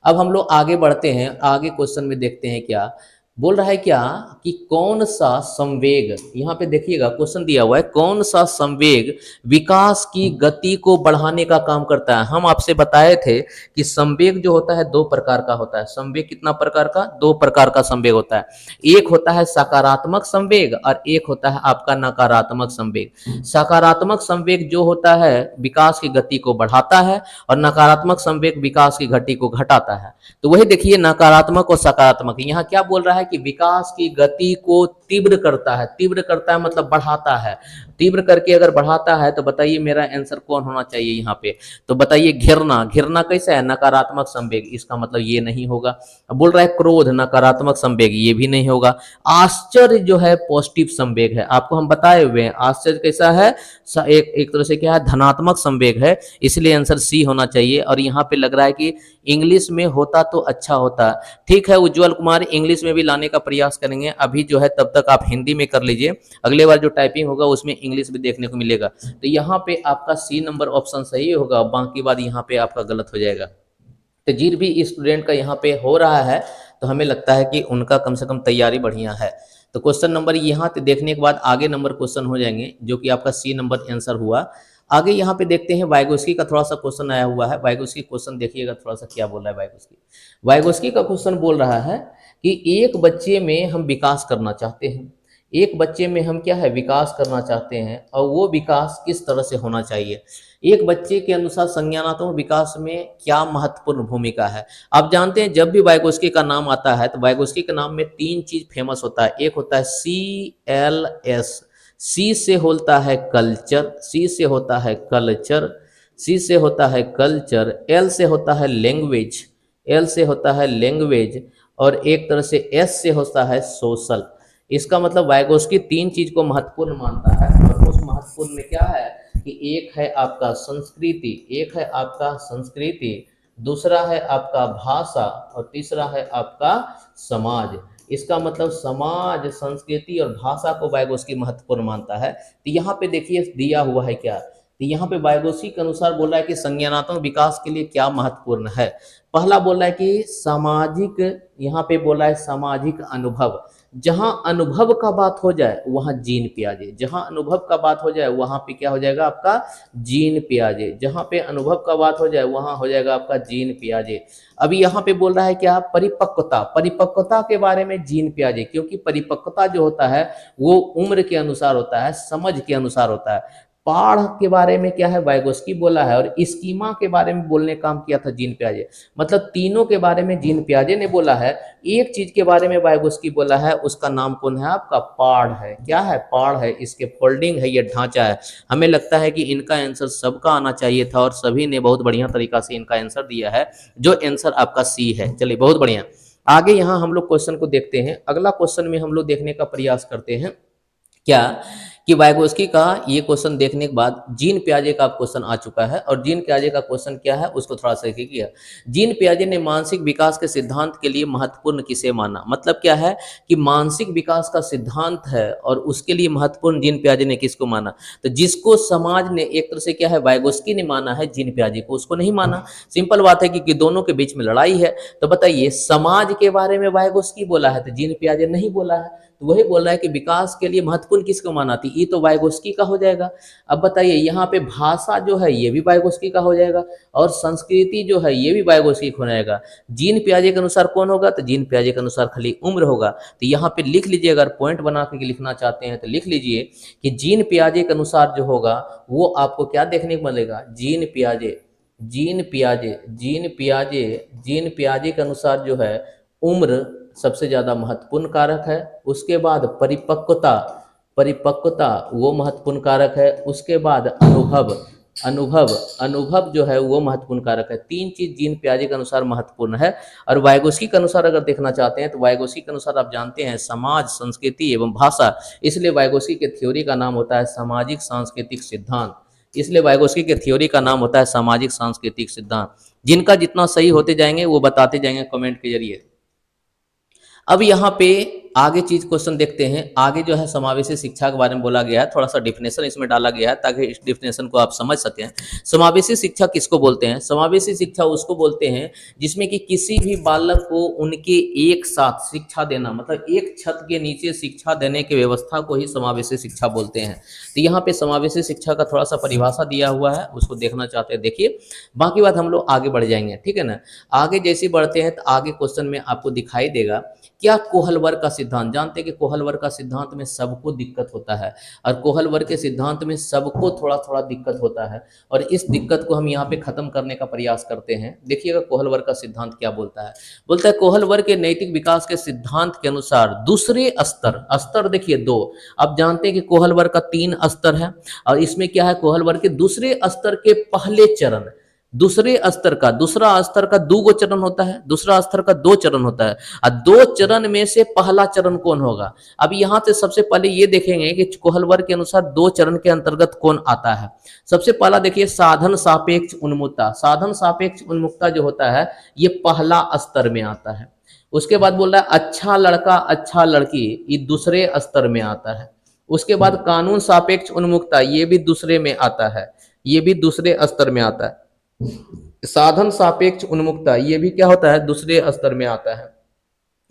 अब हम लोग आगे बढ़ते हैं। आगे क्वेश्चन में देखते हैं क्या, बोल रहा है क्या कि कौन सा संवेग, यहाँ पे देखिएगा क्वेश्चन दिया हुआ है, कौन सा संवेग विकास की गति को बढ़ाने का काम करता है। हम आपसे बताए थे कि संवेग जो होता है दो प्रकार का होता है। संवेग कितना प्रकार का? दो प्रकार का संवेग होता है। एक होता है सकारात्मक संवेग और एक होता है आपका नकारात्मक संवेग। सकारात्मक संवेग जो होता है विकास की गति को बढ़ाता है और नकारात्मक संवेग विकास की गति को घटाता है। तो वही देखिए नकारात्मक और सकारात्मक, यहाँ क्या बोल रहा है कि विकास की गति को तीव्र करता है। तीव्र करता है मतलब बढ़ाता है। तीव्र करके अगर बढ़ाता है तो बताइए मेरा आंसर कौन होना चाहिए यहाँ पे? तो बताइए घिरना। घिरना कैसा है? नकारात्मक संवेग, इसका मतलब ये नहीं होगा। अब बोल रहा है क्रोध, नकारात्मक संवेग, ये भी नहीं होगा। आश्चर्य जो है पॉजिटिव संवेग है, आपको हम बताए हुए हैं। आश्चर्य कैसा है? एक तरह से क्या है? धनात्मक संवेग है, इसलिए आंसर सी होना चाहिए। और यहाँ पे लग रहा है कि इंग्लिश में होता तो अच्छा होता। ठीक है उज्जवल कुमार, इंग्लिश में भी लाने का प्रयास करेंगे। अभी जो है तब तक आप हिंदी में कर लीजिए, अगले बार जो टाइपिंग होगा उसमें इंग्लिश भी देखने को मिलेगा। तो यहाँ पे आपका सी नंबर ऑप्शन सही होगा, बाकी बात यहाँ पे आपका गलत हो जाएगा। तो जीर भी स्टूडेंट का यहाँ पे हो रहा है, तो हमें लगता है कि उनका कम से कम तैयारी बढ़िया है। तो क्वेश्चन नंबर यहाँ पे देखने के बाद आगे नंबर क्वेश्चन हो जाएंगे, जो कि आपका सी नंबर आंसर हुआ। आगे यहाँ पे देखते हैं वाइगोस्की का थोड़ा सा क्वेश्चन आया हुआ है। वाइगोस्की क्वेश्चन देखिएगा थोड़ा सा क्या बोल रहा है वाइगोस्की। वाइगोस्की का क्वेश्चन बोल रहा है कि एक बच्चे में हम विकास करना चाहते हैं। एक बच्चे में हम क्या है? विकास करना चाहते हैं, और वो विकास किस तरह से होना चाहिए। एक बच्चे के अनुसार संज्ञानात्मक विकास में क्या महत्वपूर्ण भूमिका है। आप जानते हैं जब भी वाइगोस्की का नाम आता है तो वाइगोस्की के नाम में तीन चीज फेमस होता है। एक होता है CLS, सी से होता है कल्चर, सी से होता है कल्चर, सी से होता है कल्चर, एल से होता है लैंग्वेज, एल से होता है लैंग्वेज, और एक तरह से एस से होता है सोशल। इसका मतलब वाइगोस्की तीन चीज को महत्वपूर्ण मानता है, और उस महत्वपूर्ण में क्या है कि एक है आपका संस्कृति, एक है आपका संस्कृति, दूसरा है आपका भाषा, और तीसरा है आपका समाज। इसका मतलब समाज, संस्कृति और भाषा को वाइगोस्की महत्वपूर्ण मानता है। तो यहाँ पे देखिए दिया हुआ है क्या, तो यहाँ पे वाइगोस्की के अनुसार बोल रहा है कि संज्ञानात्मक विकास के लिए क्या महत्वपूर्ण है। पहला बोल रहा है कि सामाजिक, यहाँ पे बोल रहा है सामाजिक अनुभव। जहां अनुभव का बात हो जाए वहां जीन पियाजे, जहां अनुभव का बात हो जाए वहां पे क्या हो जाएगा आपका? जीन पियाजे। जहां पे अनुभव का बात हो जाए वहां हो जाएगा आपका जीन पियाजे। अभी यहाँ पे बोल रहा है क्या? परिपक्वता। परिपक्वता के बारे में जीन पियाजे, क्योंकि परिपक्वता जो होता है वो उम्र के अनुसार होता है, समझ के अनुसार होता है। पाढ़ के बारे में क्या है? वाइगोस्की बोला है, और स्कीमा के बारे में बोलने काम किया था जीन पियाजे। मतलब तीनों के बारे में जीन पियाजे ने बोला है। एक चीज के बारे में वाइगोस्की बोला है, उसका नाम कौन है आपका? पाढ़ है। क्या है? पाढ़ है। इसके फोल्डिंग है, ये ढांचा है। हमें लगता है कि इनका आंसर सबका आना चाहिए था, और सभी ने बहुत बढ़िया तरीका से इनका आंसर दिया है, जो आंसर आपका सी है। चलिए बहुत बढ़िया। आगे यहाँ हम लोग क्वेश्चन को देखते हैं। अगला क्वेश्चन में हम लोग देखने का प्रयास करते हैं क्या कि वाइगोस्की का ये क्वेश्चन देखने के बाद जीन पियाजे का क्वेश्चन आ चुका है, और जीन पियाजे का क्वेश्चन क्या है उसको थोड़ा सा किया। जीन पियाजे ने मानसिक विकास के सिद्धांत के लिए महत्वपूर्ण किसे माना। मतलब क्या है कि मानसिक विकास का सिद्धांत है और उसके लिए महत्वपूर्ण जीन पियाजे ने किसको माना? तो जिसको समाज ने एक तरह से क्या है वाइगोस्की ने माना है, जीन पियाजे को उसको नहीं माना। सिंपल बात है कि दोनों के बीच में लड़ाई है। तो बताइए समाज के बारे में वाइगोस्की बोला है तो जीन पियाजे नहीं बोला है। तो वही बोल रहा है कि विकास के लिए महत्वपूर्ण किसको माना थी, ये तो वाइगोस्की का हो जाएगा। अब बताइए यहाँ पे भाषा जो है ये भी वाइगोस्की का हो जाएगा, और संस्कृति जो है ये भी वाइगोस्की हो जाएगा। जीन पियाजे के अनुसार कौन होगा? तो जीन पियाजे के अनुसार खाली उम्र होगा। तो यहाँ पे लिख लीजिए, अगर पॉइंट बना के लिखना चाहते हैं तो लिख लीजिए कि जीन पियाजे के अनुसार जो होगा वो आपको क्या देखने को मिलेगा? जीन पियाजे, जीन पियाजे, जीन पियाजे, जीन पियाजे के अनुसार जो है उम्र सबसे ज़्यादा महत्वपूर्ण कारक है। उसके बाद परिपक्वता, परिपक्वता वो महत्वपूर्ण कारक है। उसके बाद अनुभव, अनुभव, अनुभव जो है वो महत्वपूर्ण कारक है। तीन चीज जीन पियाजे के अनुसार महत्वपूर्ण है। और वाइगोस्की के अनुसार अगर देखना चाहते हैं तो वाइगोस्की के अनुसार आप जानते हैं समाज, संस्कृति एवं भाषा, इसलिए वाइगोस्की के थ्योरी का नाम होता है सामाजिक सांस्कृतिक सिद्धांत। इसलिए वाइगोस्की के थ्योरी का नाम होता है सामाजिक सांस्कृतिक सिद्धांत। जिनका जितना सही होते जाएंगे वो बताते जाएंगे कमेंट के जरिए। अब यहाँ पे आगे चीज क्वेश्चन देखते हैं। आगे जो है समावेशी शिक्षा के बारे में बोला गया है, थोड़ा सा डिफिनेशन इसमें डाला गया है ताकि इस डिफिनेशन को आप समझ सकें। समावेशी शिक्षा किसको बोलते हैं? समावेशी शिक्षा उसको बोलते हैं जिसमें कि किसी भी बालक को उनके एक साथ शिक्षा देना, मतलब एक छत के नीचे शिक्षा देने की व्यवस्था को ही समावेशी शिक्षा बोलते हैं। तो यहाँ पे समावेशी शिक्षा का थोड़ा सा परिभाषा दिया हुआ है, उसको देखना चाहते हैं, देखिए। बाकी बात हम लोग आगे बढ़ जाएंगे, ठीक है ना। आगे जैसे बढ़ते हैं तो आगे क्वेश्चन में आपको दिखाई देगा क्या कोहलवर का सिद्धांत जानते हैं कि कोहलवर का सिद्धांत में सबको दिक्कत होता है, और कोहलवर के सिद्धांत में सबको थोड़ा थोड़ा दिक्कत होता है, और इस दिक्कत को हम यहाँ पे खत्म करने का प्रयास करते हैं। देखिएगा कोहलवर का सिद्धांत क्या बोलता है। बोलता है कोहलवर के नैतिक विकास के सिद्धांत के अनुसार दूसरे स्तर, स्तर देखिए दो, आप जानते हैं कि कोहलवर का 3 स्तर है, और इसमें क्या है, कोहलवर के दूसरे स्तर के पहले चरण, दूसरे स्तर का, दूसरा स्तर का 2 गो चरण होता है, दूसरा स्तर का 2 चरण होता है, और 2 चरण में से पहला चरण कौन होगा। अब यहां से सबसे पहले ये देखेंगे कि कोहलवर के अनुसार 2 चरण के अंतर्गत कौन आता है। सबसे पहला देखिए साधन सापेक्ष उन्मुखता, साधन सापेक्ष उन्मुखता जो होता है ये पहला स्तर में आता है। उसके बाद बोल रहा है अच्छा लड़का अच्छा लड़की, ये दूसरे स्तर में आता है। उसके बाद कानून सापेक्ष उन्मुखता, ये भी दूसरे में आता है, ये भी दूसरे स्तर में आता है। साधन सापेक्ष उन्मुखता, ये भी क्या होता है, दूसरे स्तर में आता है।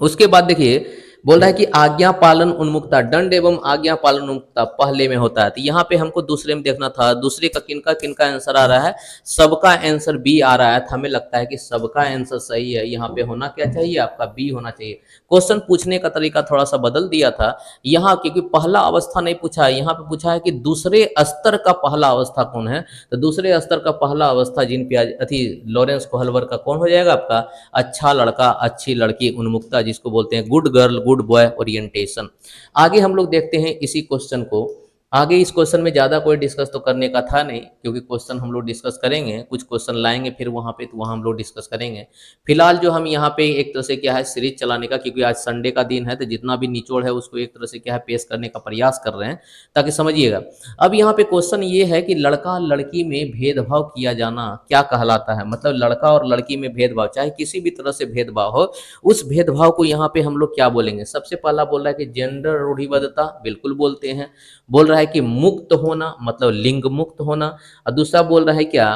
उसके बाद देखिए बोल रहा है कि आज्ञा पालन उन्मुखता, दंड एवं आज्ञा पालन उन्मुखता पहले में होता है, तो यहाँ पे हमको दूसरे में देखना था। दूसरे का किनका किनका आंसर आ रहा है, सबका आंसर बी आ रहा है, तो हमें लगता है कि सबका आंसर सही है। यहाँ पे होना क्या चाहिए, आपका बी होना चाहिए। क्वेश्चन पूछने का तरीका थोड़ा सा बदल दिया था यहाँ, क्योंकि पहला अवस्था नहीं पूछा है, यहाँ पे पूछा है कि दूसरे स्तर का पहला अवस्था कौन है। तो दूसरे स्तर का पहला अवस्था जीन पियाजे लॉरेंस कोहलवर का कौन हो जाएगा, आपका अच्छा लड़का अच्छी लड़की उन्मुखता, जिसको बोलते हैं good girl good boy orientation. आगे हम लोग देखते हैं इसी क्वेश्चन को। आगे इस क्वेश्चन में ज़्यादा कोई डिस्कस तो करने का था नहीं, क्योंकि क्वेश्चन हम लोग डिस्कस करेंगे, कुछ क्वेश्चन लाएंगे फिर वहाँ पे, तो वहाँ हम लोग डिस्कस करेंगे। फिलहाल जो हम यहाँ पे एक तरह से क्या है सीरीज चलाने का, क्योंकि आज संडे का दिन है, तो जितना भी निचोड़ है उसको एक तरह से क्या है पेश करने का प्रयास कर रहे हैं, ताकि समझिएगा। अब यहाँ पे क्वेश्चन ये है कि लड़का लड़की में भेदभाव किया जाना क्या कहलाता है। मतलब लड़का और लड़की में भेदभाव, चाहे किसी भी तरह से भेदभाव हो, उस भेदभाव को यहाँ पे हम लोग क्या बोलेंगे। सबसे पहला बोल रहा है कि जेंडर रूढ़िबद्धता, बिल्कुल बोलते हैं। बोल रहा है कि मुक्त होना, मतलब लिंग मुक्त होना। और दूसरा बोल रहा है क्या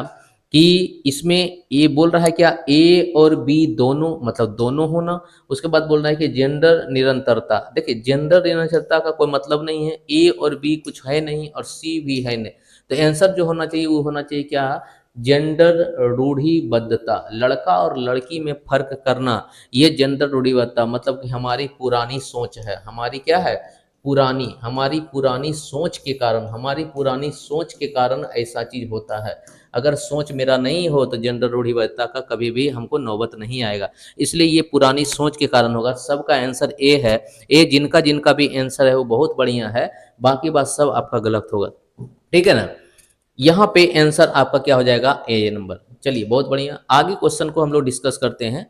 कि इसमें ए बोल रहा है क्या, ए और बी दोनों, मतलब दोनों होना। उसके बाद बोल रहा है कि जेंडर निरंतरता। देखिए जेंडर निरंतरता का कोई मतलब नहीं है, ए और बी कुछ है नहीं और सी भी है नहीं, तो आंसर जो होना चाहिए वो होना चाहिए क्या, जेंडर रूढ़िबद्धता। लड़का और लड़की में फर्क करना, ये जेंडर रूढ़िबद्धता, मतलब कि हमारी पुरानी सोच है, हमारी क्या है पुरानी, हमारी पुरानी सोच के कारण, हमारी पुरानी सोच के कारण ऐसा चीज होता है। अगर सोच मेरा नहीं हो तो जेंडर रूढ़िबद्धता का कभी भी हमको नौबत नहीं आएगा, इसलिए ये पुरानी सोच के कारण होगा। सबका आंसर ए है। ए जिनका जिनका भी आंसर है वो बहुत बढ़िया है, बाकी बात सब आपका गलत होगा, ठीक है ना। यहाँ पे आंसर आपका क्या हो जाएगा, ए नंबर। चलिए बहुत बढ़िया, आगे क्वेश्चन को हम लोग डिस्कस करते हैं।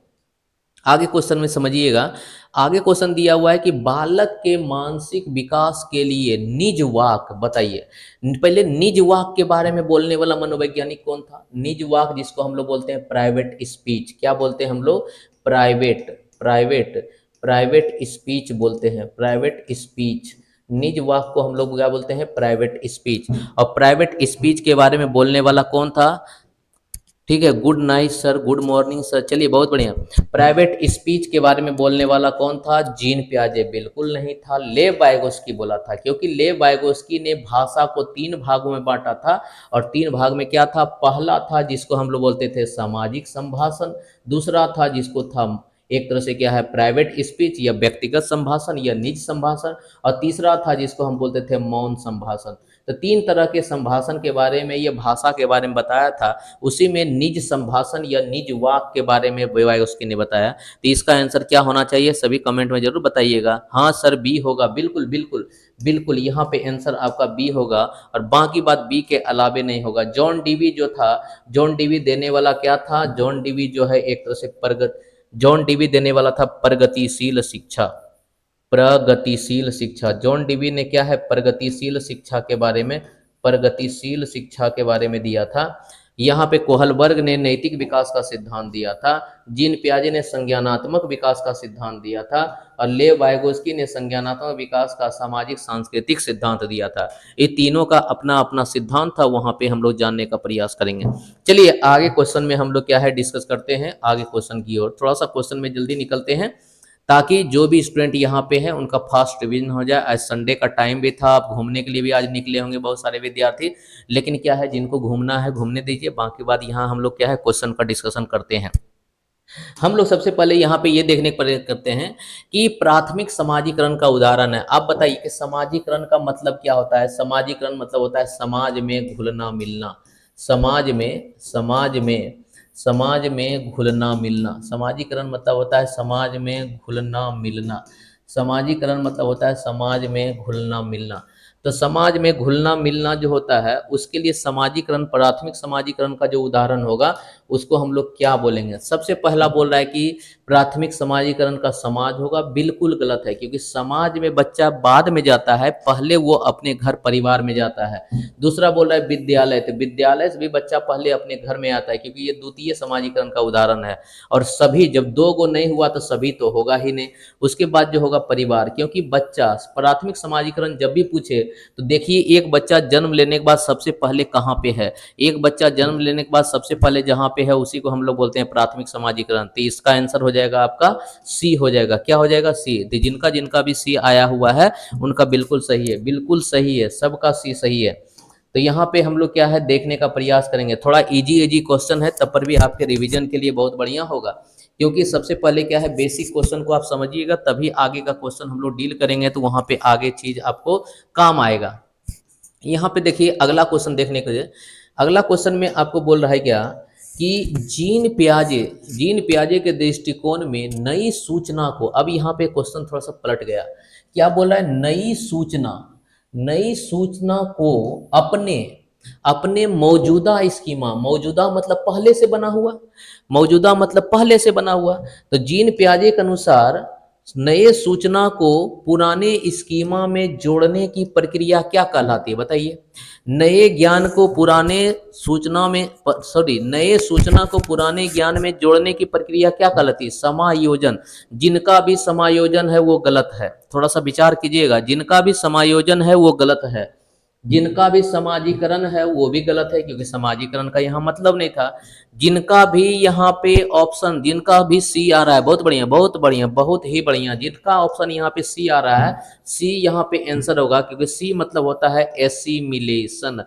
आगे क्वेश्चन में समझिएगा, आगे क्वेश्चन दिया हुआ है कि बालक के मानसिक विकास के लिए निज वाक बताइए। पहले निज वाक के बारे में बोलने वाला मनोवैज्ञानिक कौन था। निज वाक जिसको हम लोग बोलते हैं प्राइवेट स्पीच, क्या बोलते हैं हम लोग, प्राइवेट प्राइवेट प्राइवेट स्पीच बोलते हैं, प्राइवेट स्पीच। निज वाक को हम लोग क्या बोलते हैं, प्राइवेट स्पीच। और प्राइवेट स्पीच के बारे में बोलने वाला कौन था, ठीक है, good night sir, good morning sir. चलिए बहुत बढ़िया। प्राइवेट स्पीच के बारे में बोलने वाला कौन था, जीन पियाजे, बिल्कुल नहीं था, लेव वाइगोस्की बोला था, क्योंकि लेव वाइगोस्की ने भाषा को 3 भागों में बांटा था, और 3 भाग में क्या था, पहला था जिसको हम लोग बोलते थे सामाजिक संभाषण, दूसरा था जिसको था एक तरह से क्या है प्राइवेट स्पीच या व्यक्तिगत संभाषण या निज संभाषण, और तीसरा था जिसको हम बोलते थे मौन संभाषण। तो 3 तरह के संभाषण के बारे में, ये भाषा के बारे में बताया था, उसी में निज संभाषण या निज वाक के बारे में वाइगोस्की ने बताया। तो इसका आंसर क्या होना चाहिए, सभी कमेंट में जरूर बताइएगा। हाँ सर बी होगा, बिल्कुल बिल्कुल बिल्कुल, यहाँ पे आंसर आपका बी होगा, और बाकी बात बी के अलावे नहीं होगा। जॉन डीवी जो था, जॉन डीवी देने वाला क्या था, जॉन डीवी जो है एक तरह से जॉन डीवी देने वाला था प्रगतिशील शिक्षा, प्रगतिशील शिक्षा। जॉन डीवी ने क्या है प्रगतिशील शिक्षा के बारे में, प्रगतिशील शिक्षा के बारे में दिया था। यहाँ पे कोहलबर्ग ने नैतिक विकास का सिद्धांत दिया था, जीन पियाजे ने संज्ञानात्मक विकास का सिद्धांत दिया था, और लेव वाइगोस्की ने संज्ञानात्मक विकास का सामाजिक सांस्कृतिक सिद्धांत दिया था। ये तीनों का अपना अपना सिद्धांत था, वहां पे हम लोग जानने का प्रयास करेंगे। चलिए आगे क्वेश्चन में हम लोग क्या है डिस्कस करते हैं, आगे क्वेश्चन की ओर। थोड़ा सा क्वेश्चन में जल्दी निकलते हैं ताकि जो भी स्टूडेंट यहाँ पे है उनका फास्ट रिवीजन हो जाए। आज संडे का टाइम भी था, आप घूमने के लिए भी आज निकले होंगे बहुत सारे विद्यार्थी, लेकिन क्या है जिनको घूमना है घूमने दीजिए, बाकी बात यहाँ हम लोग क्या है क्वेश्चन का डिस्कशन करते हैं। हम लोग सबसे पहले यहाँ पे ये देखने का प्रयास करते हैं कि प्राथमिक समाजीकरण का उदाहरण है। आप बताइए कि समाजीकरण का मतलब क्या होता है। समाजीकरण मतलब होता है समाज में घुलना मिलना, समाज में घुलना मिलना। समाजीकरण मतलब होता है समाज में घुलना मिलना, समाजीकरण मतलब होता है समाज में घुलना मिलना। तो समाज में घुलना मिलना जो होता है उसके लिए समाजीकरण, प्राथमिक समाजीकरण का जो उदाहरण होगा उसको हम लोग क्या बोलेंगे। सबसे पहला बोल रहा है कि प्राथमिक समाजीकरण का समाज होगा, बिल्कुल गलत है, क्योंकि समाज में बच्चा बाद में जाता है, पहले वो अपने घर परिवार में जाता है। दूसरा बोल रहा है विद्यालय, तो विद्यालय से भी बच्चा पहले अपने घर में आता है, क्योंकि ये द्वितीय समाजीकरण का उदाहरण है। और सभी, जब दो गो नहीं हुआ तो सभी तो होगा ही नहीं। उसके बाद जो होगा परिवार, क्योंकि बच्चा प्राथमिक समाजीकरण जब भी पूछे तो देखिए एक बच्चा जन्म लेने के बाद सबसे पहले कहाँ पे है, एक बच्चा जन्म लेने के बाद सबसे पहले जहाँ पे है उसी को हम लोग बोलते हैं प्राथमिक समाजीकरण। तो इसका आंसर हो जाएगा आपका सी हो जाएगा। क्या हो जाएगा? सी। तो जिनका जिनका भी सी आया हुआ है उनका बिल्कुल सही है, बिल्कुल सही है, सबका सी सही है। तो यहाँ पे हम लोग क्या है देखने का प्रयास करेंगे। थोड़ा इजी क्वेश्चन है, तब पर भी आपके रिवीजन के लिए बहुत बढ़िया होगा, क्योंकि सबसे पहले क्या है बेसिक क्वेश्चन को आप समझिएगा, तभी आगे का क्वेश्चन हम लोग डील करेंगे, तो वहां पे आगे चीज आपको काम आएगा। यहाँ पे देखिए अगला क्वेश्चन देखने के लिए, अगला क्वेश्चन में आपको बोल रहा है क्या कि जीन पियाजे के दृष्टिकोण में नई सूचना को, अब यहाँ पे क्वेश्चन थोड़ा सा पलट गया। क्या बोल रहा है? नई सूचना को अपने अपने मौजूदा स्कीमा, मौजूदा मतलब पहले से बना हुआ, मौजूदा मतलब पहले से बना हुआ। तो जीन पियाजे के अनुसार नए सूचना को पुराने स्कीमा में जोड़ने की प्रक्रिया क्या कहलाती है? बताइए। नए ज्ञान को पुराने सूचना में, नए सूचना को पुराने ज्ञान में जोड़ने की प्रक्रिया क्या कहलाती है? समायोजन। जिनका भी समायोजन है वो गलत है, थोड़ा सा विचार कीजिएगा। जिनका भी समायोजन है वो गलत है, जिनका भी समाजीकरण है वो भी गलत है, क्योंकि समाजीकरण का यहाँ मतलब नहीं था। जिनका भी यहाँ पे ऑप्शन, जिनका भी सी आ रहा है, बहुत बढ़िया, बहुत बढ़िया, बहुत ही बढ़िया, जिनका ऑप्शन यहाँ पे सी आ रहा है, सी यहाँ पे आंसर होगा, क्योंकि सी मतलब होता है एसिमिलेशन।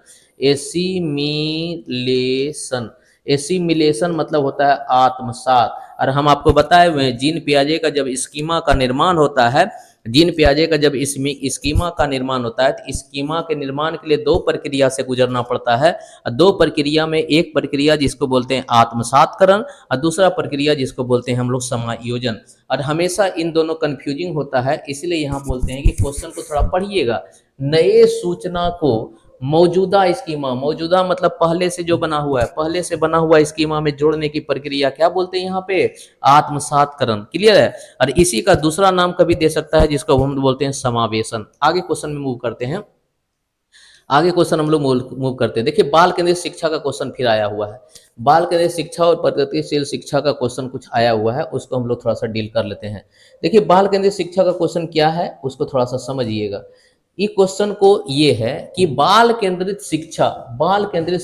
एसिमिलेशन मतलब होता है आत्मसात। और हम आपको बताए हुए हैं जीन पियाजे का जब स्कीमा का निर्माण होता है, जीन पियाजे का जब इसमें स्कीमा का निर्माण होता है, तो स्कीमा के निर्माण के लिए दो प्रक्रिया से गुजरना पड़ता है। दो प्रक्रिया में एक प्रक्रिया जिसको बोलते हैं आत्मसातकरण, और दूसरा प्रक्रिया जिसको बोलते हैं हम लोग समायोजन। और हमेशा इन दोनों कंफ्यूजिंग होता है, इसलिए यहाँ बोलते हैं कि क्वेश्चन को थोड़ा पढ़िएगा। नए सूचना को मौजूदा स्कीमा, मौजूदा मतलब पहले से जो बना हुआ है, पहले से बना हुआ स्कीमा में जोड़ने की प्रक्रिया क्या बोलते हैं यहाँ पे? आत्मसातकरण। क्लियर है? और इसी का दूसरा नाम कभी दे सकता है जिसको हम बोलते हैं समावेशन। आगे क्वेश्चन में मूव करते हैं, आगे क्वेश्चन हम लोग मूव करते हैं। देखिए बाल केंद्रित शिक्षा का क्वेश्चन फिर आया हुआ है। बाल केंद्रित शिक्षा और प्रगतिशील शिक्षा का क्वेश्चन कुछ आया हुआ है, उसको हम लोग थोड़ा सा डील कर लेते हैं। देखिए बाल केंद्रित शिक्षा का क्वेश्चन क्या है उसको थोड़ा सा समझिएगा। ये क्वेश्चन को ये है कि बाल केंद्रित शिक्षा में बाल केंद्रित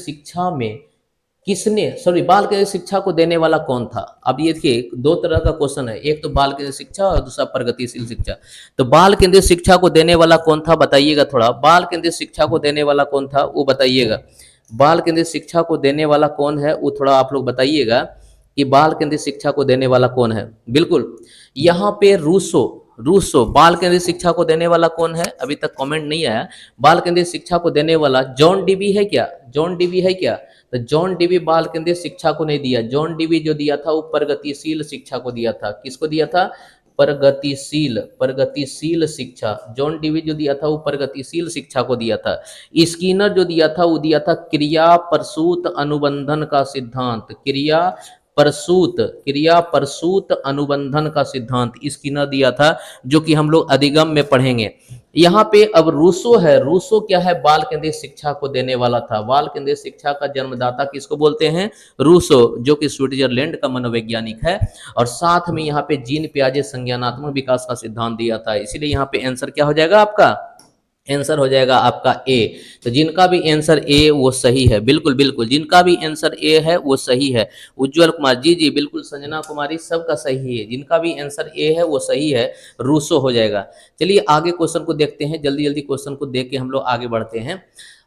शिक्षा को देने वाला कौन था? अब ये देखिए दो तरह का क्वेश्चन है, एक तो बाल केंद्रित शिक्षा और दूसरा प्रगतिशील शिक्षा। तो बाल केंद्रित शिक्षा को देने वाला कौन था बताइएगा। थोड़ा बाल केंद्रित शिक्षा को देने वाला कौन था वो बताइएगा। बाल केंद्रित शिक्षा को देने वाला कौन है वो थोड़ा आप लोग बताइएगा कि बाल केंद्रित शिक्षा को देने वाला कौन है। बिल्कुल यहाँ पे रूसो बाल केंद्रित शिक्षा को देने वाला कौन है? अभी तक कमेंट नहीं आया। बाल केंद्रित शिक्षा को देने वाला जॉन डीवी है क्या? जॉन डीवी है क्या? तो जॉन डीवी बाल केंद्रित शिक्षा को नहीं दिया। जॉन डीवी जो दिया था वो प्रगतिशील शिक्षा को दिया था। किसको दिया था? प्रगतिशील शिक्षा। जॉन डीवी जो दिया था वो प्रगतिशील शिक्षा को दिया था। स्किनर जो दिया था वो दिया था क्रिया प्रसूत अनुबंधन का सिद्धांत। क्रिया प्रसूत अनुबंधन का सिद्धांत स्किनर दिया था, जो कि हम लोग अधिगम में पढ़ेंगे। यहाँ पे अब रूसो है। रूसो क्या है? बाल केंद्रित शिक्षा को देने वाला था। बाल केंद्रित शिक्षा का जन्मदाता किसको बोलते हैं? रूसो, जो कि स्विट्जरलैंड का मनोवैज्ञानिक है। और साथ में यहाँ पे जीन पियाजे संज्ञानात्मक विकास का सिद्धांत दिया था। इसीलिए यहाँ पे आंसर क्या हो जाएगा आपका? आंसर हो जाएगा आपका ए। तो जिनका भी आंसर ए वो सही है, बिल्कुल बिल्कुल, जिनका भी आंसर ए है वो सही है। उज्जवल कुमार जी जी बिल्कुल, संजना कुमारी, सबका सही है। जिनका भी आंसर ए है वो सही है, रूसो हो जाएगा। चलिए आगे क्वेश्चन को देखते हैं, जल्दी जल्दी क्वेश्चन को देख के हम लोग आगे बढ़ते हैं।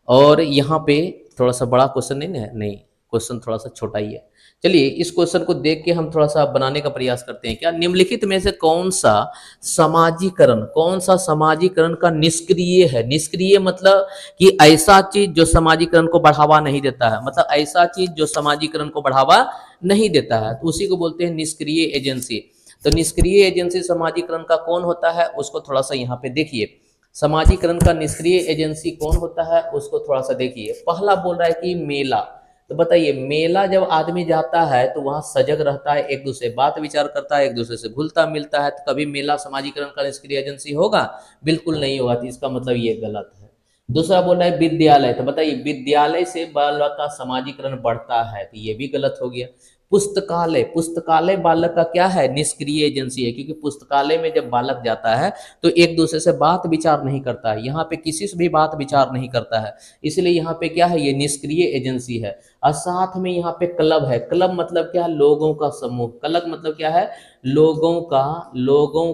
और यहाँ पे थोड़ा सा बड़ा क्वेश्चन नहीं है, नहीं, क्वेश्चन थोड़ा सा छोटा ही है। चलिए इस क्वेश्चन को देख के हम थोड़ा सा बनाने का प्रयास करते हैं। क्या निम्नलिखित में से कौन सा समाजीकरण का निष्क्रिय है? निष्क्रिय मतलब कि ऐसा चीज जो समाजीकरण को बढ़ावा नहीं देता है, मतलब ऐसा चीज जो समाजीकरण को बढ़ावा नहीं देता है, तो उसी को बोलते हैं निष्क्रिय एजेंसी। तो निष्क्रिय एजेंसी समाजीकरण का कौन होता है, उसको थोड़ा सा यहाँ पे देखिए। समाजीकरण का निष्क्रिय एजेंसी कौन होता है उसको थोड़ा सा देखिए। पहला बोल रहा है कि मेला। तो बताइए, मेला जब आदमी जाता है तो वहां सजग रहता है, एक दूसरे बात विचार करता है, एक दूसरे से घुलता मिलता है, तो कभी मेला समाजीकरण का निष्क्रिय एजेंसी होगा? बिल्कुल नहीं होगा। तो इसका मतलब ये गलत है। दूसरा बोल रहा है विद्यालय। तो बताइए, विद्यालय से बालक का समाजीकरण बढ़ता है, तो ये भी गलत हो गया। पुस्तकालय, पुस्तकालय बालक का क्या है? निष्क्रिय एजेंसी है, क्योंकि पुस्तकालय में जब बालक जाता है तो एक दूसरे से बात विचार नहीं करता है, यहाँ पे किसी से भी बात विचार नहीं करता है, इसलिए यहाँ पे क्या है? ये निष्क्रिय एजेंसी है। और साथ में यहाँ पे क्लब है। क्लब मतलब क्या? लोगों का समूह। क्लब मतलब क्या है? लोगों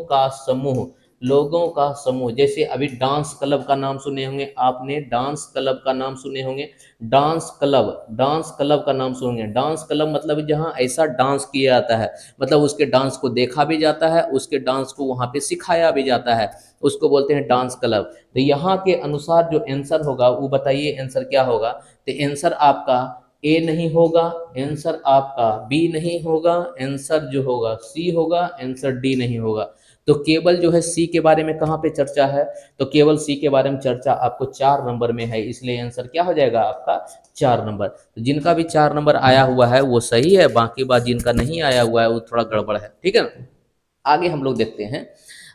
का समूह, लोगों का समूह। जैसे अभी डांस क्लब का नाम सुने होंगे आपने, डांस क्लब का नाम सुने होंगे, डांस क्लब का नाम सुनेंगे। डांस क्लब मतलब जहाँ ऐसा डांस किया जाता है, मतलब उसके डांस को देखा भी जाता है, उसके डांस को वहाँ पे सिखाया भी जाता है, उसको बोलते हैं डांस क्लब। तो यहाँ के अनुसार जो आंसर होगा वो बताइए आंसर क्या होगा? तो आंसर आपका ए नहीं होगा, आंसर आपका बी नहीं होगा, आंसर जो होगा सी होगा, आंसर डी नहीं होगा। तो केवल जो है सी के बारे में कहाँ पे चर्चा है? तो केवल सी के बारे में चर्चा आपको 4 नंबर में है, इसलिए आंसर क्या हो जाएगा आपका? 4 नंबर। तो जिनका भी 4 नंबर आया हुआ है वो सही है, बाकी बात जिनका नहीं आया हुआ है वो थोड़ा गड़बड़ है, ठीक है ना। आगे हम लोग देखते हैं,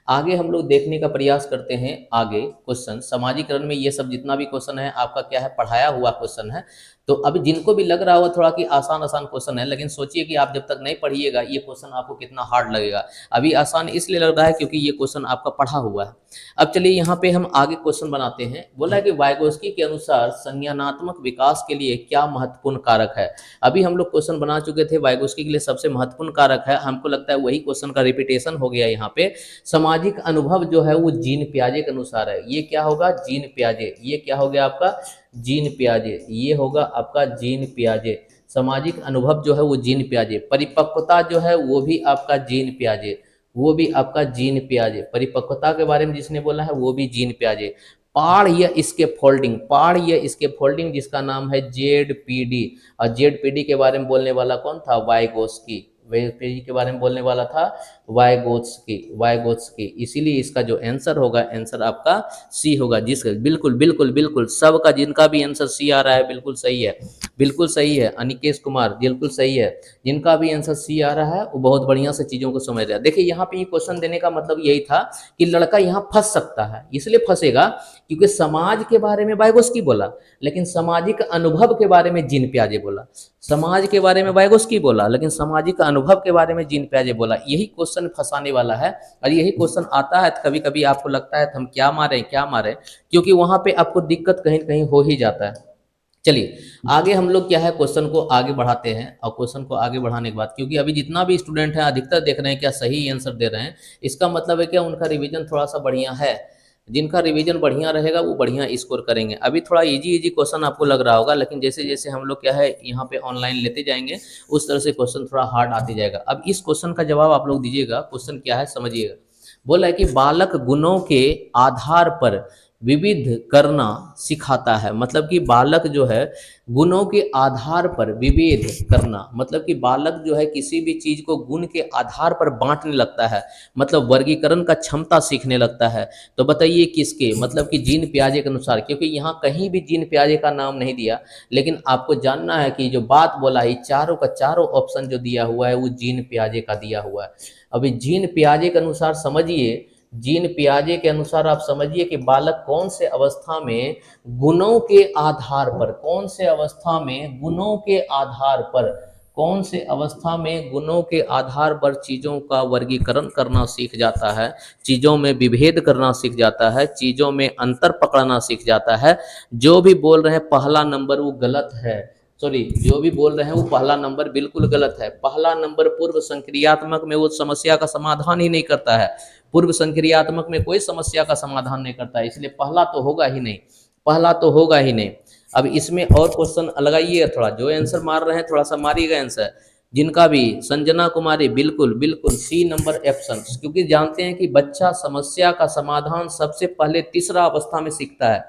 आगे हम लोग देखने का प्रयास करते हैं। आगे क्वेश्चन समाजीकरण में ये सब जितना भी क्वेश्चन है आपका क्या है? पढ़ाया हुआ क्वेश्चन है। तो अभी जिनको भी लग रहा होगा थोड़ा कि आसान आसान क्वेश्चन है, लेकिन सोचिए कि आप जब तक नहीं पढ़िएगा ये क्वेश्चन आपको कितना हार्ड लगेगा। अभी आसान इसलिए लग रहा है क्योंकि ये क्वेश्चन आपका पढ़ा हुआ है। अब चलिए यहाँ पे हम आगे क्वेश्चन बनाते हैं। बोला है कि वाइगोस्की के अनुसार संज्ञानात्मक विकास के लिए क्या महत्वपूर्ण कारक है? अभी हम लोग क्वेश्चन बना चुके थे, वाइगोस्की के लिए सबसे महत्वपूर्ण कारक है, हमको लगता है वही क्वेश्चन का रिपीटेशन हो गया यहाँ पे। सामाजिक अनुभव जो है वो जीन पियाजे के अनुसार है। ये क्या होगा? जीन पियाजे। ये क्या हो गया आपका? जीन पियाजे। ये होगा आपका जीन पियाजे। सामाजिक अनुभव जो है वो जीन पियाजे। परिपक्वता जो है वो भी आपका जीन पियाजे, वो भी आपका जीन पियाजे। परिपक्वता के बारे में जिसने बोला है वो भी जीन पियाजे। पाड़ या इसके फोल्डिंग, पाड़ या इसके फोल्डिंग जिसका नाम है जेड-पी-डी, और जेड-पी-डी के बारे में बोलने वाला कौन था? वाइगोस्की। वेस्पेरी के बारे में बोलने वाला था वाइगोत्स्की। इसीलिए इसका जो आंसर होगा, आंसर आपका सी होगा। जिसका बिल्कुल बिल्कुल बिल्कुल सबका जिनका भी आंसर सी आ रहा है बिल्कुल सही है, बिल्कुल सही है। अनिकेश कुमार बिल्कुल सही है, जिनका भी आंसर सी आ रहा है वो बहुत बढ़िया से चीज़ों को समझ रहा है। देखिए यहाँ पे ये क्वेश्चन देने का मतलब यही था कि लड़का यहाँ फंस सकता है, इसलिए फंसेगा क्योंकि समाज के बारे में वाइगोस्की बोला, लेकिन सामाजिक अनुभव के बारे में जीन पियाजे बोला। समाज के बारे में वाइगोस्की बोला, लेकिन सामाजिक अनुभव के बारे में जीन पियाजे बोला। यही क्वेश्चन फंसाने वाला है, और यही क्वेश्चन आता है तो कभी कभी आपको लगता है हम क्या मारे, क्योंकि वहां पे आपको दिक्कत कहीं न कहीं हो ही जाता है। चलिए आगे हम लोग क्या है क्वेश्चन को आगे बढ़ाते हैं, और क्वेश्चन को आगे बढ़ाने के बाद, क्योंकि अभी जितना भी स्टूडेंट है अधिकतर देख रहे हैं क्या सही आंसर दे रहे हैं, इसका मतलब है क्या उनका रिवीजन थोड़ा सा बढ़िया है। जिनका रिवीजन बढ़िया रहेगा वो बढ़िया स्कोर करेंगे। अभी थोड़ा इजी क्वेश्चन आपको लग रहा होगा, लेकिन जैसे जैसे हम लोग क्या है यहाँ पे ऑनलाइन लेते जाएंगे उस तरह से क्वेश्चन थोड़ा हार्ड आते जाएगा। अब इस क्वेश्चन का जवाब आप लोग दीजिएगा। क्वेश्चन क्या है समझिएगा। बोला है कि बालक गुणों के आधार पर विविध करना सिखाता है। मतलब कि बालक जो है गुणों के आधार पर विविध करना, मतलब कि बालक जो है किसी भी चीज को गुण के आधार पर बांटने लगता है, मतलब वर्गीकरण का क्षमता सीखने लगता है। तो बताइए किसके? मतलब कि जीन पियाजे के अनुसार, क्योंकि यहाँ कहीं भी जीन पियाजे का नाम नहीं दिया, लेकिन आपको जानना है कि जो बात बोला है चारों का चारों ऑप्शन जो दिया हुआ है वो जीन पियाजे का दिया हुआ है। अभी जीन पियाजे के अनुसार समझिए, जीन पियाजे के अनुसार आप समझिए कि बालक कौन से अवस्था में गुणों के आधार पर, कौन से अवस्था में गुणों के आधार पर, कौन से अवस्था में गुणों के आधार पर चीज़ों का वर्गीकरण करना सीख जाता है, चीज़ों में विभेद करना सीख जाता है, चीज़ों में अंतर पकड़ना सीख जाता है। जो भी बोल रहे हैं पहला नंबर वो गलत है, सॉरी, जो भी बोल रहे हैं वो पहला नंबर बिल्कुल गलत है। पहला नंबर पूर्व संक्रियात्मक में वो समस्या का समाधान ही नहीं करता है, पूर्व संक्रियात्मक में कोई समस्या का समाधान नहीं करता है, इसलिए पहला तो होगा ही नहीं, पहला तो होगा ही नहीं। अब इसमें और क्वेश्चन लगाइए, थोड़ा जो आंसर मार रहे हैं थोड़ा सा मारिएगा आंसर, जिनका भी, संजना कुमारी बिल्कुल बिल्कुल सी नंबर ऑप्शन, क्योंकि जानते हैं कि बच्चा समस्या का समाधान सबसे पहले तीसरा अवस्था में सीखता है,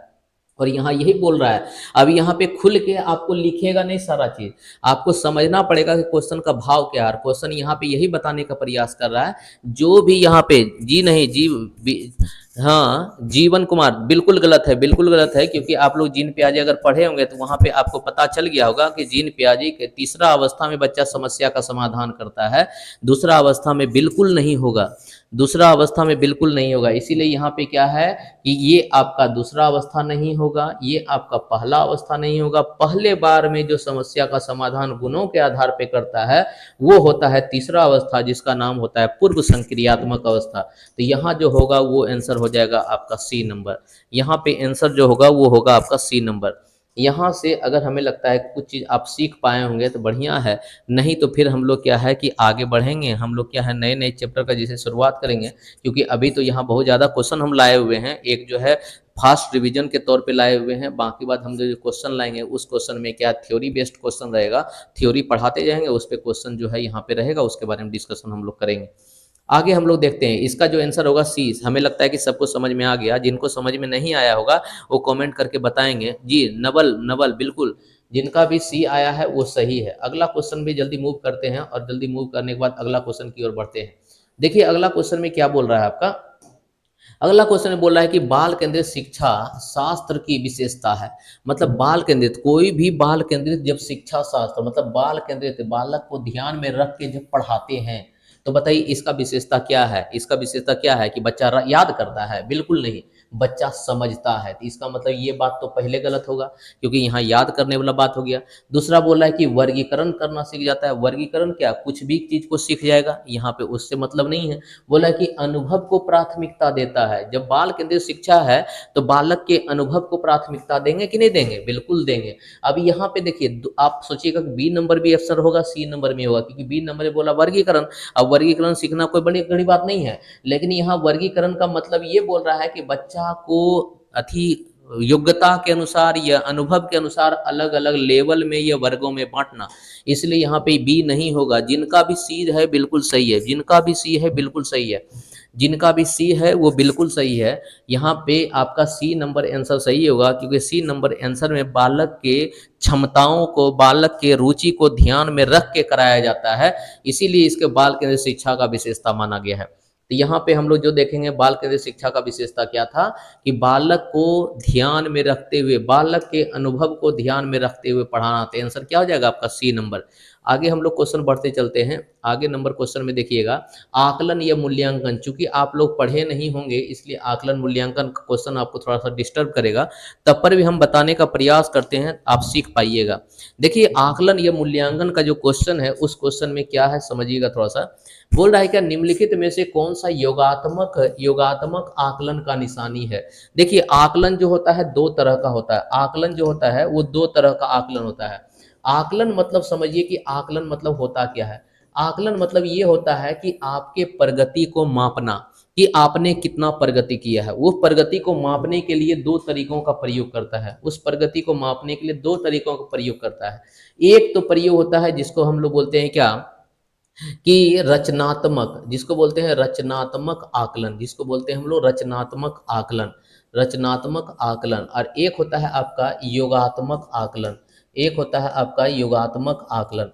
और यहाँ यही बोल रहा है। अब यहाँ पे खुल के आपको लिखेगा नहीं सारा चीज, आपको समझना पड़ेगा कि क्वेश्चन का भाव क्या है। क्वेश्चन यहाँ पे यही बताने का प्रयास कर रहा है, जो भी यहाँ पे जी नहीं हाँ जीवन कुमार बिल्कुल गलत है, बिल्कुल गलत है, क्योंकि आप लोग जीन पियाजे अगर पढ़े होंगे तो वहां पे आपको पता चल गया होगा कि जीन पियाजे के तीसरा अवस्था में बच्चा समस्या का समाधान करता है, दूसरा अवस्था में बिल्कुल नहीं होगा, दूसरा अवस्था में बिल्कुल नहीं होगा। इसीलिए यहाँ पे क्या है कि ये आपका दूसरा अवस्था नहीं होगा, ये आपका पहला अवस्था नहीं होगा। पहले बार में जो समस्या का समाधान गुणों के आधार पे करता है वो होता है तीसरा अवस्था, जिसका नाम होता है पूर्व संक्रियात्मक अवस्था। तो यहाँ जो होगा वो आंसर हो जाएगा आपका सी नंबर, यहाँ पे आंसर जो होगा वो होगा आपका सी नंबर। यहाँ से अगर हमें लगता है कुछ चीज़ आप सीख पाए होंगे तो बढ़िया है, नहीं तो फिर हम लोग क्या है कि आगे बढ़ेंगे, हम लोग क्या है नए नए चैप्टर का जैसे शुरुआत करेंगे, क्योंकि अभी तो यहाँ बहुत ज़्यादा क्वेश्चन हम लाए हुए हैं, एक जो है फास्ट रिवीजन के तौर पे लाए हुए हैं, बाकी बात हम जो क्वेश्चन लाएंगे उस क्वेश्चन में क्या थ्योरी बेस्ड क्वेश्चन रहेगा, थ्योरी पढ़ाते जाएंगे, उस पर क्वेश्चन जो है यहाँ पे रहेगा, उसके बारे में डिस्कशन हम लोग करेंगे। आगे हम लोग देखते हैं इसका जो आंसर होगा सी। हमें लगता है कि सबको समझ में आ गया, जिनको समझ में नहीं आया होगा वो कमेंट करके बताएंगे। जी नवल, नवल बिल्कुल, जिनका भी सी आया है वो सही है। अगला क्वेश्चन भी जल्दी मूव करते हैं, और जल्दी मूव करने के बाद अगला क्वेश्चन की ओर बढ़ते हैं। देखिए अगला क्वेश्चन में क्या बोल रहा है आपका, अगला क्वेश्चन में बोल रहा है कि बाल केंद्रित शिक्षा शास्त्र की विशेषता है। मतलब बाल केंद्रित, कोई भी बाल केंद्रित जब शिक्षा शास्त्र, मतलब बाल केंद्रित, बालक को ध्यान में रख के जब पढ़ाते हैं, तो बताइए इसका विशेषता क्या है। इसका विशेषता क्या है कि बच्चा याद करता है, बिल्कुल नहीं, बच्चा समझता है। तो इसका मतलब ये बात तो पहले गलत होगा, क्योंकि यहाँ याद करने वाला बात हो गया। दूसरा बोल रहा है कि वर्गीकरण करना सीख जाता है। वर्गीकरण क्या, कुछ भी चीज को सीख जाएगा, यहाँ पे उससे मतलब नहीं है। बोला कि अनुभव को प्राथमिकता देता है। जब बाल केंद्रित शिक्षा है तो बालक के अनुभव को प्राथमिकता देंगे कि नहीं देंगे, बिल्कुल देंगे। अब यहाँ पे देखिए आप सोचिएगा कि बी नंबर भी अक्सर होगा, सी नंबर में होगा, क्योंकि बी नंबर में बोला वर्गीकरण। अब वर्गीकरण सीखना कोई बड़ी बात नहीं है, लेकिन यहाँ वर्गीकरण का मतलब ये बोल रहा है कि बच्चा को अति योग्यता के अनुसार या अनुभव के अनुसार अलग अलग लेवल में या वर्गों में बांटना, इसलिए यहाँ पे बी नहीं होगा। जिनका भी सी है बिल्कुल सही है, जिनका भी सी है बिल्कुल सही है, जिनका भी सी है वो बिल्कुल सही है। यहाँ पे आपका सी नंबर आंसर सही होगा, क्योंकि सी नंबर आंसर में बालक के क्षमताओं को, बालक के रुचि को ध्यान में रख के कराया जाता है, इसीलिए इसके बाल केंद्रित शिक्षा का विशेषता माना गया है। तो यहाँ पे हम लोग जो देखेंगे बाल केंद्रित शिक्षा का विशेषता क्या था कि बालक को ध्यान में रखते हुए, बालक के अनुभव को ध्यान में रखते हुए पढ़ाना। तो आंसर क्या हो जाएगा आपका सी नंबर। आगे हम लोग क्वेश्चन बढ़ते चलते हैं। आगे नंबर क्वेश्चन में देखिएगा आकलन या मूल्यांकन। चूंकि आप लोग पढ़े नहीं होंगे इसलिए आकलन मूल्यांकन का क्वेश्चन आपको थोड़ा सा डिस्टर्ब करेगा, तब पर भी हम बताने का प्रयास करते हैं, आप सीख पाइएगा। देखिए आकलन या मूल्यांकन का जो क्वेश्चन है उस क्वेश्चन में क्या है समझिएगा थोड़ा सा। बोल रहा है क्या निम्नलिखित में से कौन सा योगात्मक आकलन का निशानी है। देखिए आकलन जो होता है दो तरह का होता है, आकलन जो होता है वो दो तरह का आकलन होता है। आकलन मतलब समझिए कि आकलन मतलब होता क्या है। आकलन मतलब ये होता है कि आपके प्रगति को मापना, कि आपने कितना प्रगति किया है। वो प्रगति को मापने के लिए दो तरीकों का प्रयोग करता है, उस प्रगति को मापने के लिए दो तरीकों का प्रयोग करता है। एक तो प्रयोग होता है जिसको हम लोग बोलते हैं क्या कि रचनात्मक, जिसको बोलते हैं रचनात्मक आकलन, जिसको बोलते हैं हम लोग रचनात्मक आकलन, रचनात्मक आकलन। और एक होता है आपका योगात्मक आकलन, एक होता है आपका योगात्मक आकलन।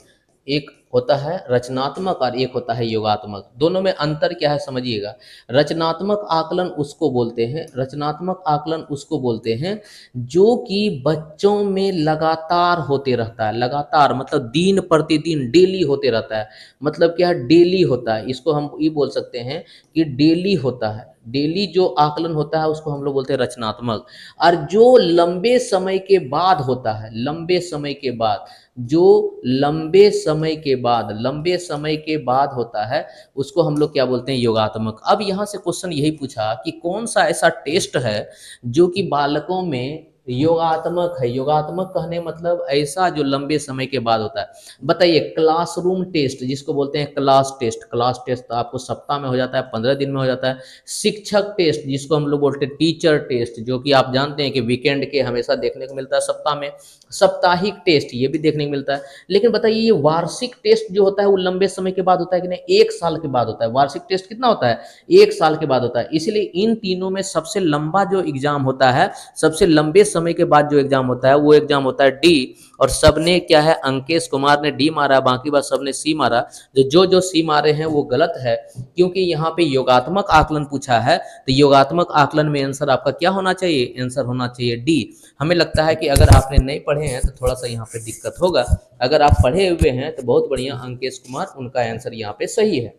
एक होता है रचनात्मक और एक होता है योगात्मक। दोनों में अंतर क्या है समझिएगा। रचनात्मक आकलन उसको बोलते हैं, रचनात्मक आकलन उसको बोलते हैं जो कि बच्चों में लगातार होते रहता है। लगातार मतलब दिन प्रतिदिन डेली होते रहता है। मतलब क्या है, डेली होता है। इसको हम ये बोल सकते हैं कि डेली होता है। डेली जो आकलन होता है उसको हम लोग बोलते हैं रचनात्मक। और जो लंबे समय के बाद होता है, लंबे समय के बाद, जो लंबे समय के बाद होता है उसको हम लोग क्या बोलते हैं, योगात्मक। अब यहाँ से क्वेश्चन यही पूछा कि कौन सा ऐसा टेस्ट है जो कि बालकों में योगात्मक है। योगात्मक कहने मतलब ऐसा जो लंबे समय के बाद होता है। बताइए, क्लासरूम टेस्ट जिसको बोलते हैं क्लास टेस्ट, क्लास टेस्ट तो आपको सप्ताह में हो जाता है, 15 दिन में हो जाता है। शिक्षक टेस्ट जिसको हम लोग बोलते हैं टीचर टेस्ट, जो कि आप जानते हैं कि वीकेंड के हमेशा देखने को मिलता है सप्ताह में। साप्ताहिक टेस्ट ये भी देखने को मिलता है। लेकिन बताइए, ये वार्षिक टेस्ट जो होता है वो लंबे समय के बाद होता है कि नहीं, 1 साल के बाद होता है। वार्षिक टेस्ट कितना होता है, 1 साल के बाद होता है। इसलिए इन तीनों में सबसे लंबा जो एग्जाम होता है, सबसे लंबे समय के बाद जो एग्जाम होता है वो एग्जाम होता है डी। और सबने क्या है, अंकेश कुमार ने डी मारा, बाकी बात सबने सी मारा। जो जो सी मारे हैं वो गलत है, क्योंकि यहाँ पे योगात्मक आकलन पूछा है। तो योगात्मक आकलन में आंसर आपका क्या होना चाहिए, आंसर होना चाहिए डी। हमें लगता है कि अगर आपने नहीं पढ़े हैं तो थोड़ा सा यहाँ पे दिक्कत होगा। अगर आप पढ़े हुए हैं तो बहुत बढ़िया, अंकेश कुमार उनका आंसर यहाँ पे सही है।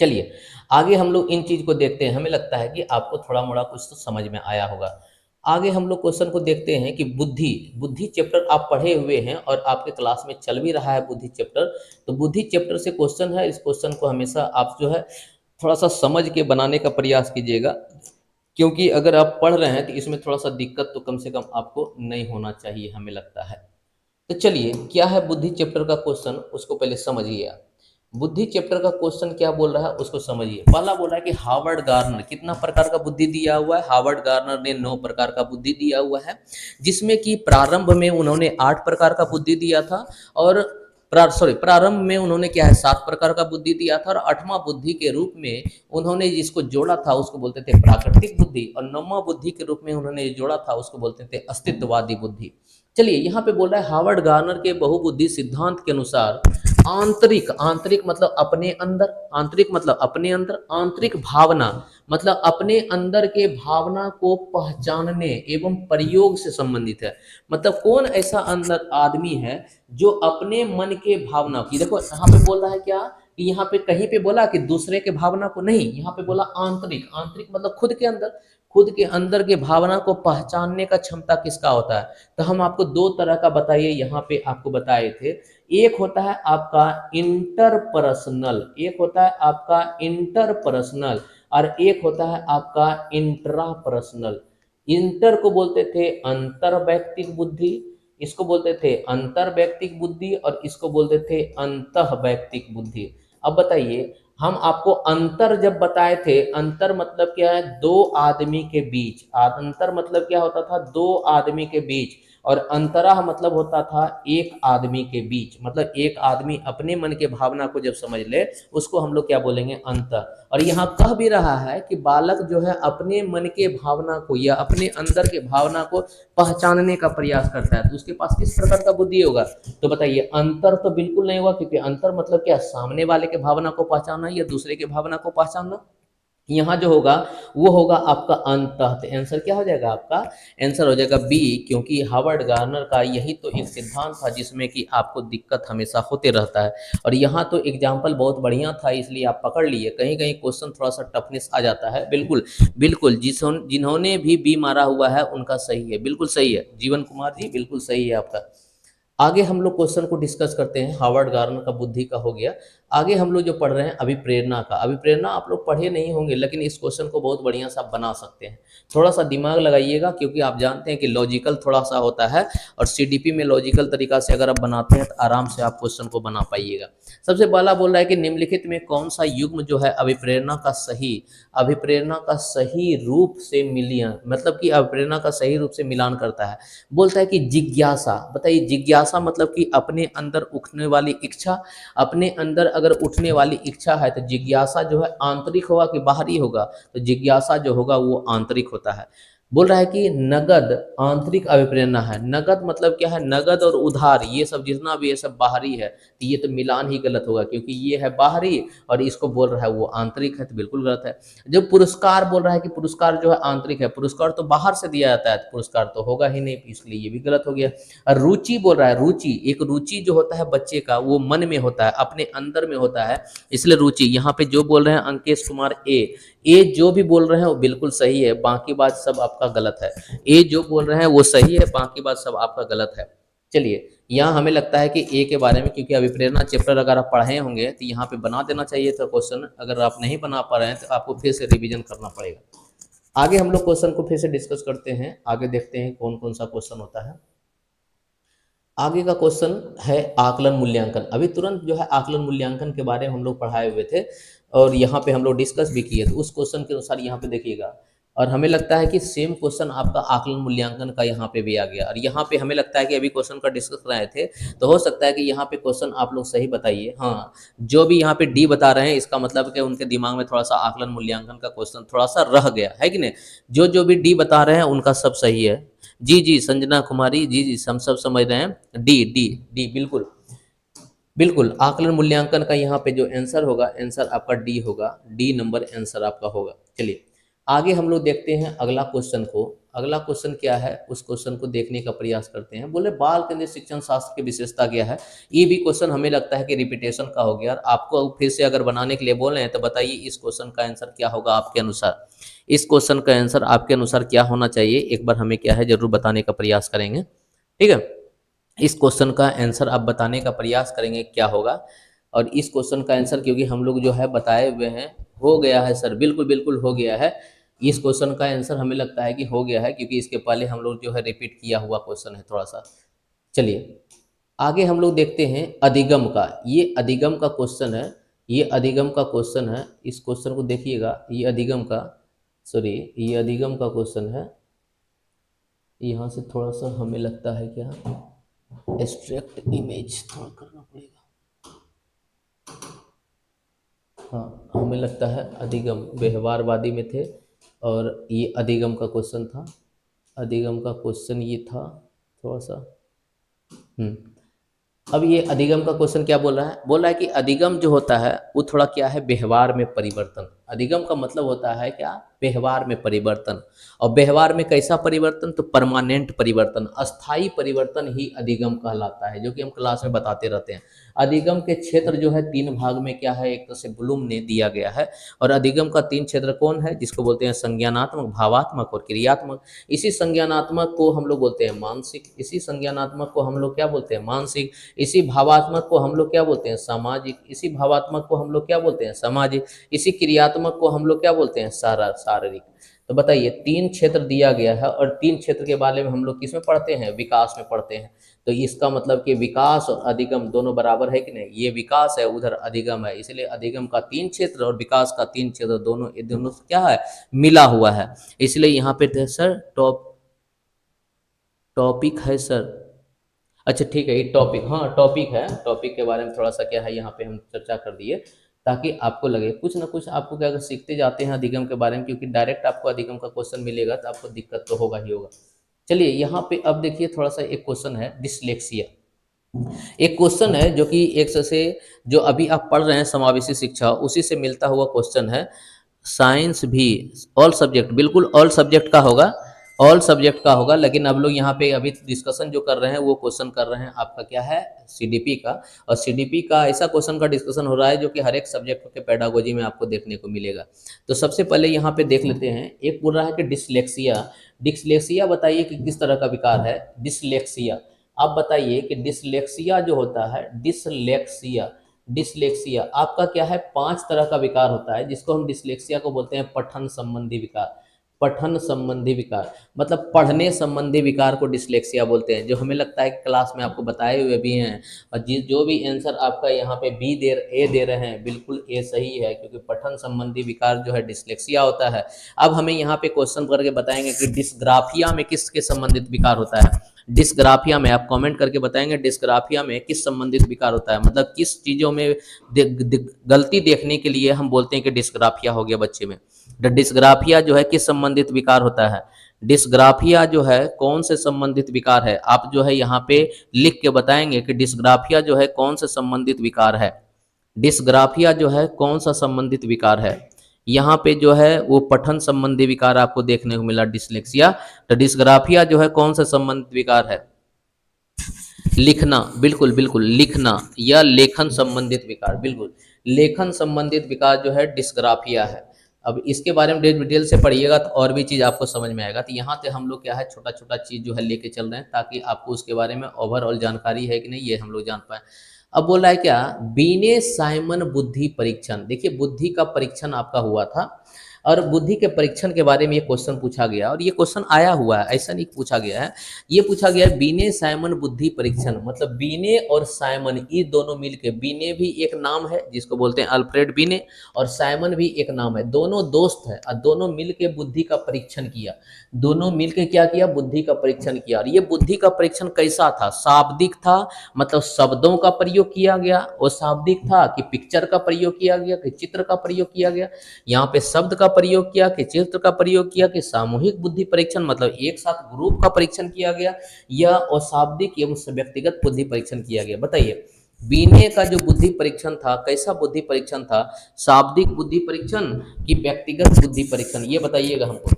चलिए आगे हम लोग इन चीज को देखते हैं। हमें लगता है कि आपको थोड़ा मोड़ा कुछ तो समझ में आया होगा। आगे हम लोग क्वेश्चन को देखते हैं कि बुद्धि, बुद्धि चैप्टर आप पढ़े हुए हैं और आपके क्लास में चल भी रहा है बुद्धि चैप्टर। तो बुद्धि चैप्टर से क्वेश्चन है, इस क्वेश्चन को हमेशा आप जो है थोड़ा सा समझ के बनाने का प्रयास कीजिएगा, क्योंकि अगर आप पढ़ रहे हैं तो इसमें थोड़ा सा दिक्कत तो कम से कम आपको नहीं होना चाहिए, हमें लगता है। तो चलिए, क्या है बुद्धि चैप्टर का क्वेश्चन उसको पहले समझिए आप। बुद्धि चैप्टर का क्वेश्चन क्या बोल रहा है उसको समझिए। पहला बोल रहा है कि हार्वर्ड गार्नर कितना प्रकार का बुद्धि दिया हुआ है। हार्वर्ड गार्नर ने 9 प्रकार का बुद्धि दिया हुआ है, जिसमें कि प्रारंभ में उन्होंने 8 प्रकार का बुद्धि दिया था, और प्रारंभ में उन्होंने क्या है 7 प्रकार का बुद्धि दिया था, और 8वां बुद्धि के रूप में उन्होंने जिसको जोड़ा था उसको बोलते थे प्राकृतिक बुद्धि, और 9वां बुद्धि के रूप में उन्होंने जोड़ा था उसको बोलते थे अस्तित्ववादी बुद्धि। चलिए, यहाँ पे बोल रहा है हार्वर्ड गार्नर के बहुबुद्धि सिद्धांत के अनुसार आंतरिक, आंतरिक मतलब अपने अंदर, आंतरिक मतलब अपने अंदर, आंतरिक भावना मतलब अपने अंदर के भावना को पहचानने एवं प्रयोग से संबंधित है। मतलब कौन ऐसा अंदर आदमी है जो अपने मन के भावना की, देखो यहाँ पे बोल रहा है क्या कि यहाँ पे कहीं पे बोला कि दूसरे के भावना को नहीं, यहाँ पे बोला आंतरिक। आंतरिक मतलब खुद के अंदर, खुद के अंदर के भावना को पहचानने का क्षमता किसका होता है। तो हम आपको 2 तरह का बताइए यहाँ पे आपको बताए थे। एक होता है आपका इंटरपर्सनल, एक होता है आपका इंटरपर्सनल, और एक होता है आपका इंट्रापर्सनल। इंटर को बोलते थे अंतर्वैयक्तिक बुद्धि, इसको बोलते थे अंतर्वैयक्तिक बुद्धि, और इसको बोलते थे अंतःवैयक्तिक बुद्धि। अब बताइए, हम आपको अंतर जब बताए थे, अंतर मतलब क्या है, 2 आदमी के बीच। अंतर मतलब क्या होता था, 2 आदमी के बीच, और अंतराह मतलब होता था 1 आदमी के बीच। मतलब एक आदमी अपने मन के भावना को जब समझ ले उसको हम लोग क्या बोलेंगे, अंतर। और यहाँ कह भी रहा है कि बालक जो है अपने मन के भावना को या अपने अंदर के भावना को पहचानने का प्रयास करता है, तो उसके पास किस प्रकार का बुद्धि होगा। तो बताइए, अंतर तो बिल्कुल नहीं होगा, क्योंकि अंतर मतलब क्या, सामने वाले के भावना को पहचानना या दूसरे के भावना को पहचानना। यहाँ जो होगा वो होगा आपका अंतः। तो आंसर क्या हो जाएगा आपका, आंसर हो जाएगा बी, क्योंकि हार्वर्ड गार्नर का यही तो एक सिद्धांत था जिसमें कि आपको दिक्कत हमेशा होते रहता है। और यहाँ तो एग्जाम्पल बहुत बढ़िया था, इसलिए आप पकड़ लिए। कहीं कहीं क्वेश्चन थोड़ा सा टफनेस आ जाता है। बिल्कुल बिल्कुल, जिन्होंने भी बी मारा हुआ है उनका सही है, बिल्कुल सही है। जीवन कुमार जी बिल्कुल सही है आपका। आगे हम लोग क्वेश्चन को डिस्कस करते हैं। हार्वर्ड गार्नर का बुद्धि का हो गया। आगे हम लोग जो पढ़ रहे हैं अभिप्रेरणा का। अभिप्रेरणा आप लोग पढ़े नहीं होंगे, लेकिन इस क्वेश्चन को बहुत बढ़िया सा बना सकते हैं। थोड़ा सा दिमाग लगाइएगा, क्योंकि आप जानते हैं कि लॉजिकल थोड़ा सा होता है, और सीडीपी में लॉजिकल तरीका से अगर आप बनाते हैं तो आराम से आप क्वेश्चन को बना पाइएगा। सबसे पहला बोल रहा है कि निम्नलिखित में कौन सा युग्म जो है अभिप्रेरणा का सही रूप से मिलियन, मतलब कि अभिप्रेरणा का सही रूप से मिलान करता है। बोलता है कि जिज्ञासा। बताइए, जिज्ञासा मतलब कि अपने अंदर उठने वाली इच्छा। अपने अंदर अगर उठने वाली इच्छा है तो जिज्ञासा जो है आंतरिक होगा कि बाहरी होगा, तो जिज्ञासा जो होगा वो आंतरिक होता है। बोल रहा है कि नगद आंतरिक अभिप्रेरणा है। नगद मतलब क्या है, नगद और उधार ये सब जितना भी ये सब बाहरी है, तो ये तो मिलान ही गलत होगा, क्योंकि ये है बाहरी और इसको बोल रहा है वो आंतरिक है, तो बिल्कुल गलत है। जब पुरस्कार बोल रहा है कि पुरस्कार जो है आंतरिक है, पुरस्कार तो बाहर से दिया जाता है, तो पुरस्कार तो होगा ही नहीं, इसलिए ये भी गलत हो गया। और रुचि बोल रहा है, रुचि, एक रुचि जो होता है बच्चे का वो मन में होता है, अपने अंदर में होता है, इसलिए रुचि। यहाँ पे जो बोल रहे हैं अंकेश कुमार ए जो भी बोल रहे हैं वो बिल्कुल सही है, बाकी बात सब आपका गलत है। ए जो बोल रहे हैं वो सही है, बाकी बात सब आपका गलत है। चलिए, यहाँ हमें लगता है कि ए के बारे में, क्योंकि अभिप्रेरणा चैप्टर अगर आप पढ़े होंगे तो यहाँ पे बना देना चाहिए था क्वेश्चन, अगर आप नहीं बना पा रहे हैं तो आपको फिर से रिवीजन करना पड़ेगा। आगे हम लोग क्वेश्चन को फिर से डिस्कस करते हैं, आगे देखते हैं कौन कौन सा क्वेश्चन होता है। आगे का क्वेश्चन है आकलन मूल्यांकन। अभी तुरंत जो है आकलन मूल्यांकन के बारे में हम लोग पढ़ाए हुए थे और यहाँ पे हम लोग डिस्कस भी किए थे, उस क्वेश्चन के अनुसार यहाँ पे देखिएगा। और हमें लगता है कि सेम क्वेश्चन आपका आकलन मूल्यांकन का यहाँ पे भी आ गया, और यहाँ पे हमें लगता है कि अभी क्वेश्चन का डिस्कस कराए थे, तो हो सकता है कि यहाँ पे क्वेश्चन आप लोग सही बताइए। हाँ, जो भी यहाँ पे डी बता रहे हैं इसका मतलब है कि उनके दिमाग में थोड़ा सा आकलन मूल्यांकन का क्वेश्चन थोड़ा सा रह गया है कि नहीं। जो भी डी बता रहे हैं उनका सब सही है। जी जी संजना कुमारी, जी जी हम सब समझ रहे हैं। डी डी डी बिल्कुल बिल्कुल, आकलन मूल्यांकन का यहाँ पे जो आंसर होगा, आंसर आपका डी होगा, डी नंबर आंसर आपका होगा। चलिए आगे हम लोग देखते हैं अगला क्वेश्चन को। अगला क्वेश्चन क्या है, उस क्वेश्चन को देखने का प्रयास करते हैं। बोले बाल केंद्रित शिक्षण शास्त्र की विशेषता क्या है। ये भी क्वेश्चन हमें लगता है कि रिपीटेशन का हो गया, और आपको फिर से अगर बनाने के लिए बोल रहे हैं तो बताइए इस क्वेश्चन का आंसर क्या होगा आपके अनुसार। इस क्वेश्चन का आंसर आपके अनुसार क्या होना चाहिए, एक बार हमें क्या है जरूर बताने का प्रयास करेंगे, ठीक है। इस क्वेश्चन का आंसर आप बताने का प्रयास करेंगे क्या होगा। और इस क्वेश्चन का आंसर क्योंकि हम लोग जो है बताए हुए हैं, हो गया है सर, बिल्कुल बिल्कुल हो गया है। इस क्वेश्चन का आंसर हमें लगता है कि हो गया है, क्योंकि इसके पहले हम लोग जो है रिपीट किया हुआ क्वेश्चन है थोड़ा सा। चलिए आगे हम लोग देखते हैं अधिगम का। ये अधिगम का क्वेश्चन है, ये अधिगम का क्वेश्चन है। इस क्वेश्चन को देखिएगा, ये अधिगम का, सॉरी ये अधिगम का क्वेश्चन है। यहाँ से थोड़ा सा हमें लगता है क्या, एक्सट्रैक्ट इमेज थोड़ा करना पड़ेगा। हाँ, हमें लगता है अधिगम व्यवहारवादी में थे, और ये अधिगम का क्वेश्चन था। अधिगम का क्वेश्चन ये था थोड़ा सा। अब ये अधिगम का क्वेश्चन क्या बोल रहा है, बोल रहा है कि अधिगम जो होता है वो थोड़ा क्या है, व्यवहार में परिवर्तन। अधिगम का मतलब होता है क्या, व्यवहार में परिवर्तन। और व्यवहार में कैसा परिवर्तन, तो परमानेंट परिवर्तन, अस्थाई परिवर्तन ही अधिगम कहलाता है, जो कि हम क्लास में बताते रहते हैं। अधिगम के क्षेत्र जो है 3 भाग में क्या है, एक तरह से ब्लूम ने दिया गया है। और अधिगम का 3 क्षेत्र कौन है, जिसको बोलते हैं संज्ञानात्मक, भावात्मक और क्रियात्मक। इसी संज्ञानात्मक को हम लोग बोलते हैं मानसिक, इसी संज्ञानात्मक को हम लोग क्या बोलते हैं, मानसिक। इसी भावात्मक को हम लोग क्या बोलते हैं, सामाजिक। इसी भावात्मक को हम लोग क्या बोलते हैं, सामाजिक। इसी क्रियात्मक को हम लोग क्या बोलते हैं, शारीरिक। तो बताइए 3 क्षेत्र दिया गया है, और 3 क्षेत्र के बारे में हम लोग किस में पढ़ते हैं, विकास में पढ़ते हैं। तो इसका मतलब कि विकास और अधिगम दोनों बराबर है कि नहीं, ये विकास है उधर अधिगम है, इसलिए अधिगम का 3 क्षेत्र और विकास का 3 क्षेत्र दोनों क्या है, मिला हुआ है। इसलिए यहाँ पे सर टॉपिक है सर, अच्छा ठीक है, ये टॉपिक, हाँ टॉपिक है। टॉपिक के बारे में थोड़ा सा क्या है यहाँ पे हम चर्चा कर दिए, ताकि आपको लगे कुछ ना कुछ आपको क्या, अगर सीखते जाते हैं अधिगम के बारे में, क्योंकि डायरेक्ट आपको अधिगम का क्वेश्चन मिलेगा तो आपको दिक्कत तो होगा ही होगा। चलिए यहाँ पे अब देखिए थोड़ा सा एक क्वेश्चन है डिसलेक्सिया। एक क्वेश्चन है जो कि एक से जो अभी आप पढ़ रहे हैं समावेशी शिक्षा, उसी से मिलता हुआ क्वेश्चन है। साइंस भी ऑल सब्जेक्ट, बिल्कुल ऑल सब्जेक्ट का होगा, ऑल सब्जेक्ट का होगा। लेकिन अब लोग यहाँ पे अभी डिस्कशन जो कर रहे हैं वो क्वेश्चन कर रहे हैं आपका क्या है, सीडीपी का। और सीडीपी का ऐसा क्वेश्चन का डिस्कशन हो रहा है जो कि हर एक सब्जेक्ट के पेडागोजी में आपको देखने को मिलेगा। तो सबसे पहले यहाँ पे देख लेते हैं, एक बोल रहा है कि डिसलेक्सिया। डिसलेक्सिया बताइए कि किस तरह का विकार है डिसलेक्सिया। आप बताइए कि डिसलेक्सिया जो होता है, डिसलेक्सिया डिसलेक्सिया आपका क्या है, 5 तरह का विकार होता है, जिसको हम डिसलेक्सिया को बोलते हैं पठन संबंधी विकार। पठन संबंधी विकार मतलब पढ़ने संबंधी विकार को डिसलेक्सिया बोलते हैं, जो हमें लगता है कि क्लास में आपको बताए हुए भी हैं। और जो भी आंसर आपका यहाँ पे ए दे रहे हैं, बिल्कुल ए सही है, क्योंकि पठन संबंधी विकार जो है डिसलेक्सिया होता है। अब हमें यहाँ पे क्वेश्चन करके बताएंगे कि डिस्ग्राफिया में किसके संबंधित विकार होता है। डिस्ग्राफिया में आप कमेंट करके बताएंगे डिस्ग्राफिया में किस संबंधित विकार होता है, मतलब किस चीज़ों में गलती देखने के लिए हम बोलते हैं कि डिस्ग्राफिया हो गया बच्चे में। डिस्ग्राफिया जो है किस संबंधित विकार होता है, डिस्ग्राफिया जो है कौन से संबंधित विकार है? आप जो है यहाँ पे लिख के बताएंगे कि डिस्ग्राफिया जो है कौन से संबंधित विकार है। डिस्ग्राफिया जो है कौन सा संबंधित विकार है? यहाँ पे जो है वो पठन संबंधी विकार आपको देखने को मिला, डिसलेक्सिया। तो डिस्ग्राफिया जो है कौन सा संबंधित विकार है? लिखना, बिल्कुल बिल्कुल, लिखना या लेखन संबंधित विकार, बिल्कुल लेखन संबंधित विकार जो है डिस्ग्राफिया है। अब इसके बारे में डिटेल से पढ़िएगा तो और भी चीज़ आपको समझ में आएगा। तो यहाँ से हम लोग क्या है छोटा छोटा चीज़ जो है लेके चल रहे हैं ताकि आपको उसके बारे में ओवरऑल जानकारी है कि नहीं ये हम लोग जान पाए। अब बोल रहा है क्या, बीने साइमन बुद्धि परीक्षण। देखिए बुद्धि का परीक्षण आपका हुआ था और बुद्धि के परीक्षण के बारे में ये क्वेश्चन पूछा गया और ये क्वेश्चन आया हुआ है, ऐसा नहीं पूछा गया है। ये पूछा गया है बीने साइमन बुद्धि परीक्षण, मतलब बीने और साइमन ये दोनों मिलके, बीने भी एक नाम है जिसको बोलते हैं अल्फ्रेड बीने और साइमन भी एक नाम है, दोनों दोस्त है और दोनों मिलके बुद्धि का परीक्षण किया। दोनों मिलके क्या किया, बुद्धि का परीक्षण किया। और ये बुद्धि का परीक्षण कैसा था, शाब्दिक था, मतलब शब्दों का प्रयोग किया गया, और शाब्दिक था कि पिक्चर का प्रयोग किया गया कि चित्र का प्रयोग किया गया, यहाँ पे शब्द का प्रयोग किया कि चित्र का प्रयोग किया कि सामूहिक बुद्धि परीक्षण मतलब एक साथ ग्रुप का परीक्षण किया गया, या अशाब्दिक एवं व्यक्तिगत बुद्धि परीक्षण किया गया। बताइए बीने का जो बुद्धि परीक्षण था कैसा बुद्धि परीक्षण था, शाब्दिक बुद्धि परीक्षण कि व्यक्तिगत बुद्धि परीक्षण, ये बताइएगा हमको।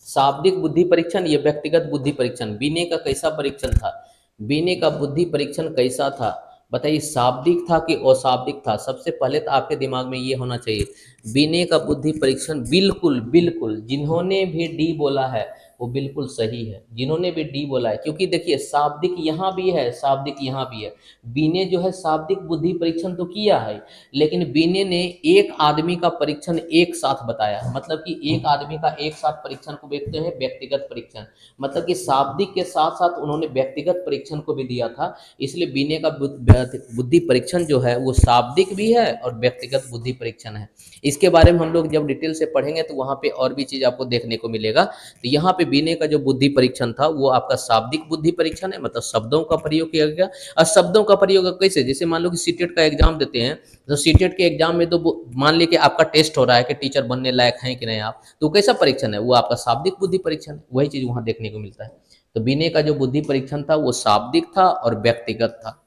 शाब्दिक बुद्धि परीक्षण या व्यक्तिगत बुद्धि परीक्षण, बीने का कैसा परीक्षण था, बीने का बुद्धि परीक्षण कैसा था बताइए, शाब्दिक था कि अशाब्दिक था? सबसे पहले तो आपके दिमाग में ये होना चाहिए बीने का बुद्धि परीक्षण बिल्कुल बिल्कुल, जिन्होंने भी डी बोला है वो बिल्कुल सही है, जिन्होंने भी डी बोला है, क्योंकि देखिए शाब्दिक यहाँ भी है शाब्दिक यहाँ भी है। बीने जो है शाब्दिक बुद्धि परीक्षण तो किया है, लेकिन बीने ने एक आदमी का परीक्षण एक साथ बताया, मतलब कि एक आदमी का एक साथ परीक्षण को देखते हैं व्यक्तिगत परीक्षण, मतलब कि शाब्दिक के साथ साथ उन्होंने व्यक्तिगत परीक्षण को भी दिया था। इसलिए बीने का बुद्धि परीक्षण जो है वो शाब्दिक भी है और व्यक्तिगत बुद्धि परीक्षण है। इसके बारे में हम लोग जब डिटेल से पढ़ेंगे तो वहाँ पे और भी चीज़ आपको देखने को मिलेगा। तो यहाँ पे बीने का जो बुद्धि परीक्षण था वो आपका शाब्दिक बुद्धि परीक्षण है, मतलब शब्दों का प्रयोग किया गया। और शब्दों का प्रयोग कैसे, जैसे मान लो कि सीटेट का एग्जाम देते हैं, तो सीटेट के एग्जाम में तो मान लीजिए कि आपका टेस्ट हो रहा है कि टीचर बनने लायक हैं कि नहीं आप, तो कैसा परीक्षण है, वो आपका शाब्दिक बुद्धि परीक्षण है। वही चीज़ वहाँ देखने को मिलता है। तो बीने का जो बुद्धि परीक्षण था वो शाब्दिक था और व्यक्तिगत था।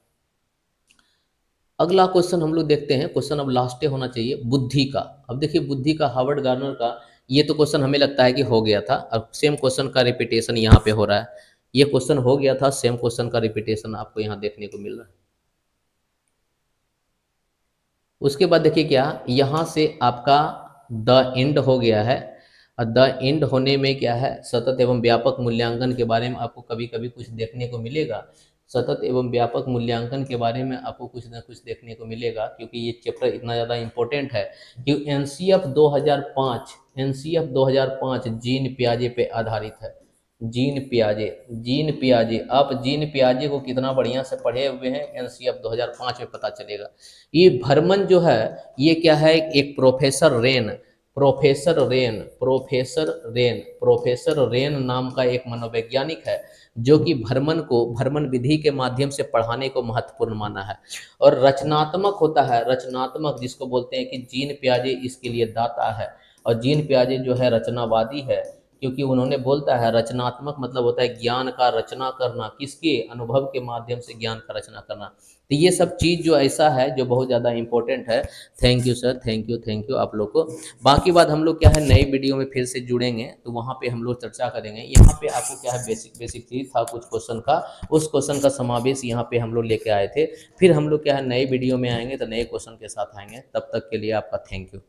अगला क्वेश्चन हम लोग देखते हैं, क्वेश्चन अब लास्ट होना चाहिए बुद्धि का। अब देखिए बुद्धि का हार्वर्ड गार्नर का ये तो क्वेश्चन हमें लगता है कि हो गया था, अब सेम क्वेश्चन का रिपीटेशन यहाँ पे हो रहा है। ये क्वेश्चन हो गया था, सेम क्वेश्चन का रिपीटेशन आपको यहाँ देखने को मिल रहा है। उसके बाद देखिए क्या, यहाँ से आपका द एंड हो गया है। द एंड होने में क्या है, सतत एवं व्यापक मूल्यांकन के बारे में आपको कभी कभी कुछ देखने को मिलेगा। सतत एवं व्यापक मूल्यांकन के बारे में आपको कुछ ना कुछ देखने को मिलेगा, क्योंकि ये चैप्टर इतना ज़्यादा इम्पोर्टेंट है कि एनसीएफ 2005 जीन पियाजे पे आधारित है। जीन पियाजे आप जीन पियाजे को कितना बढ़िया से पढ़े हुए हैं एनसीएफ 2005 में पता चलेगा। ये भरमन जो है ये क्या है, एक प्रोफेसर रेन नाम का एक मनोवैज्ञानिक है, जो कि भरमन विधि के माध्यम से पढ़ाने को महत्वपूर्ण माना है। और रचनात्मक होता है, रचनात्मक जिसको बोलते हैं कि जीन पियाजे इसके लिए दाता है। और जीन पियाजे जो है रचनावादी है, क्योंकि उन्होंने बोलता है रचनात्मक मतलब होता है ज्ञान का रचना करना, किसके, अनुभव के माध्यम से ज्ञान का रचना करना। तो ये सब चीज़ जो ऐसा है जो बहुत ज़्यादा इंपॉर्टेंट है। Thank you sir, thank you आप लोग को। बाकी बात हम लोग क्या है नई वीडियो में फिर से जुड़ेंगे तो वहाँ पे हम लोग चर्चा करेंगे। यहाँ पे आपको क्या है बेसिक चीज़ था कुछ क्वेश्चन का, उस क्वेश्चन का समावेश यहाँ पे हम लोग लेके आए थे। फिर हम लोग क्या है नई वीडियो में आएंगे तो नए क्वेश्चन के साथ आएंगे। तब तक के लिए आपका थैंक यू।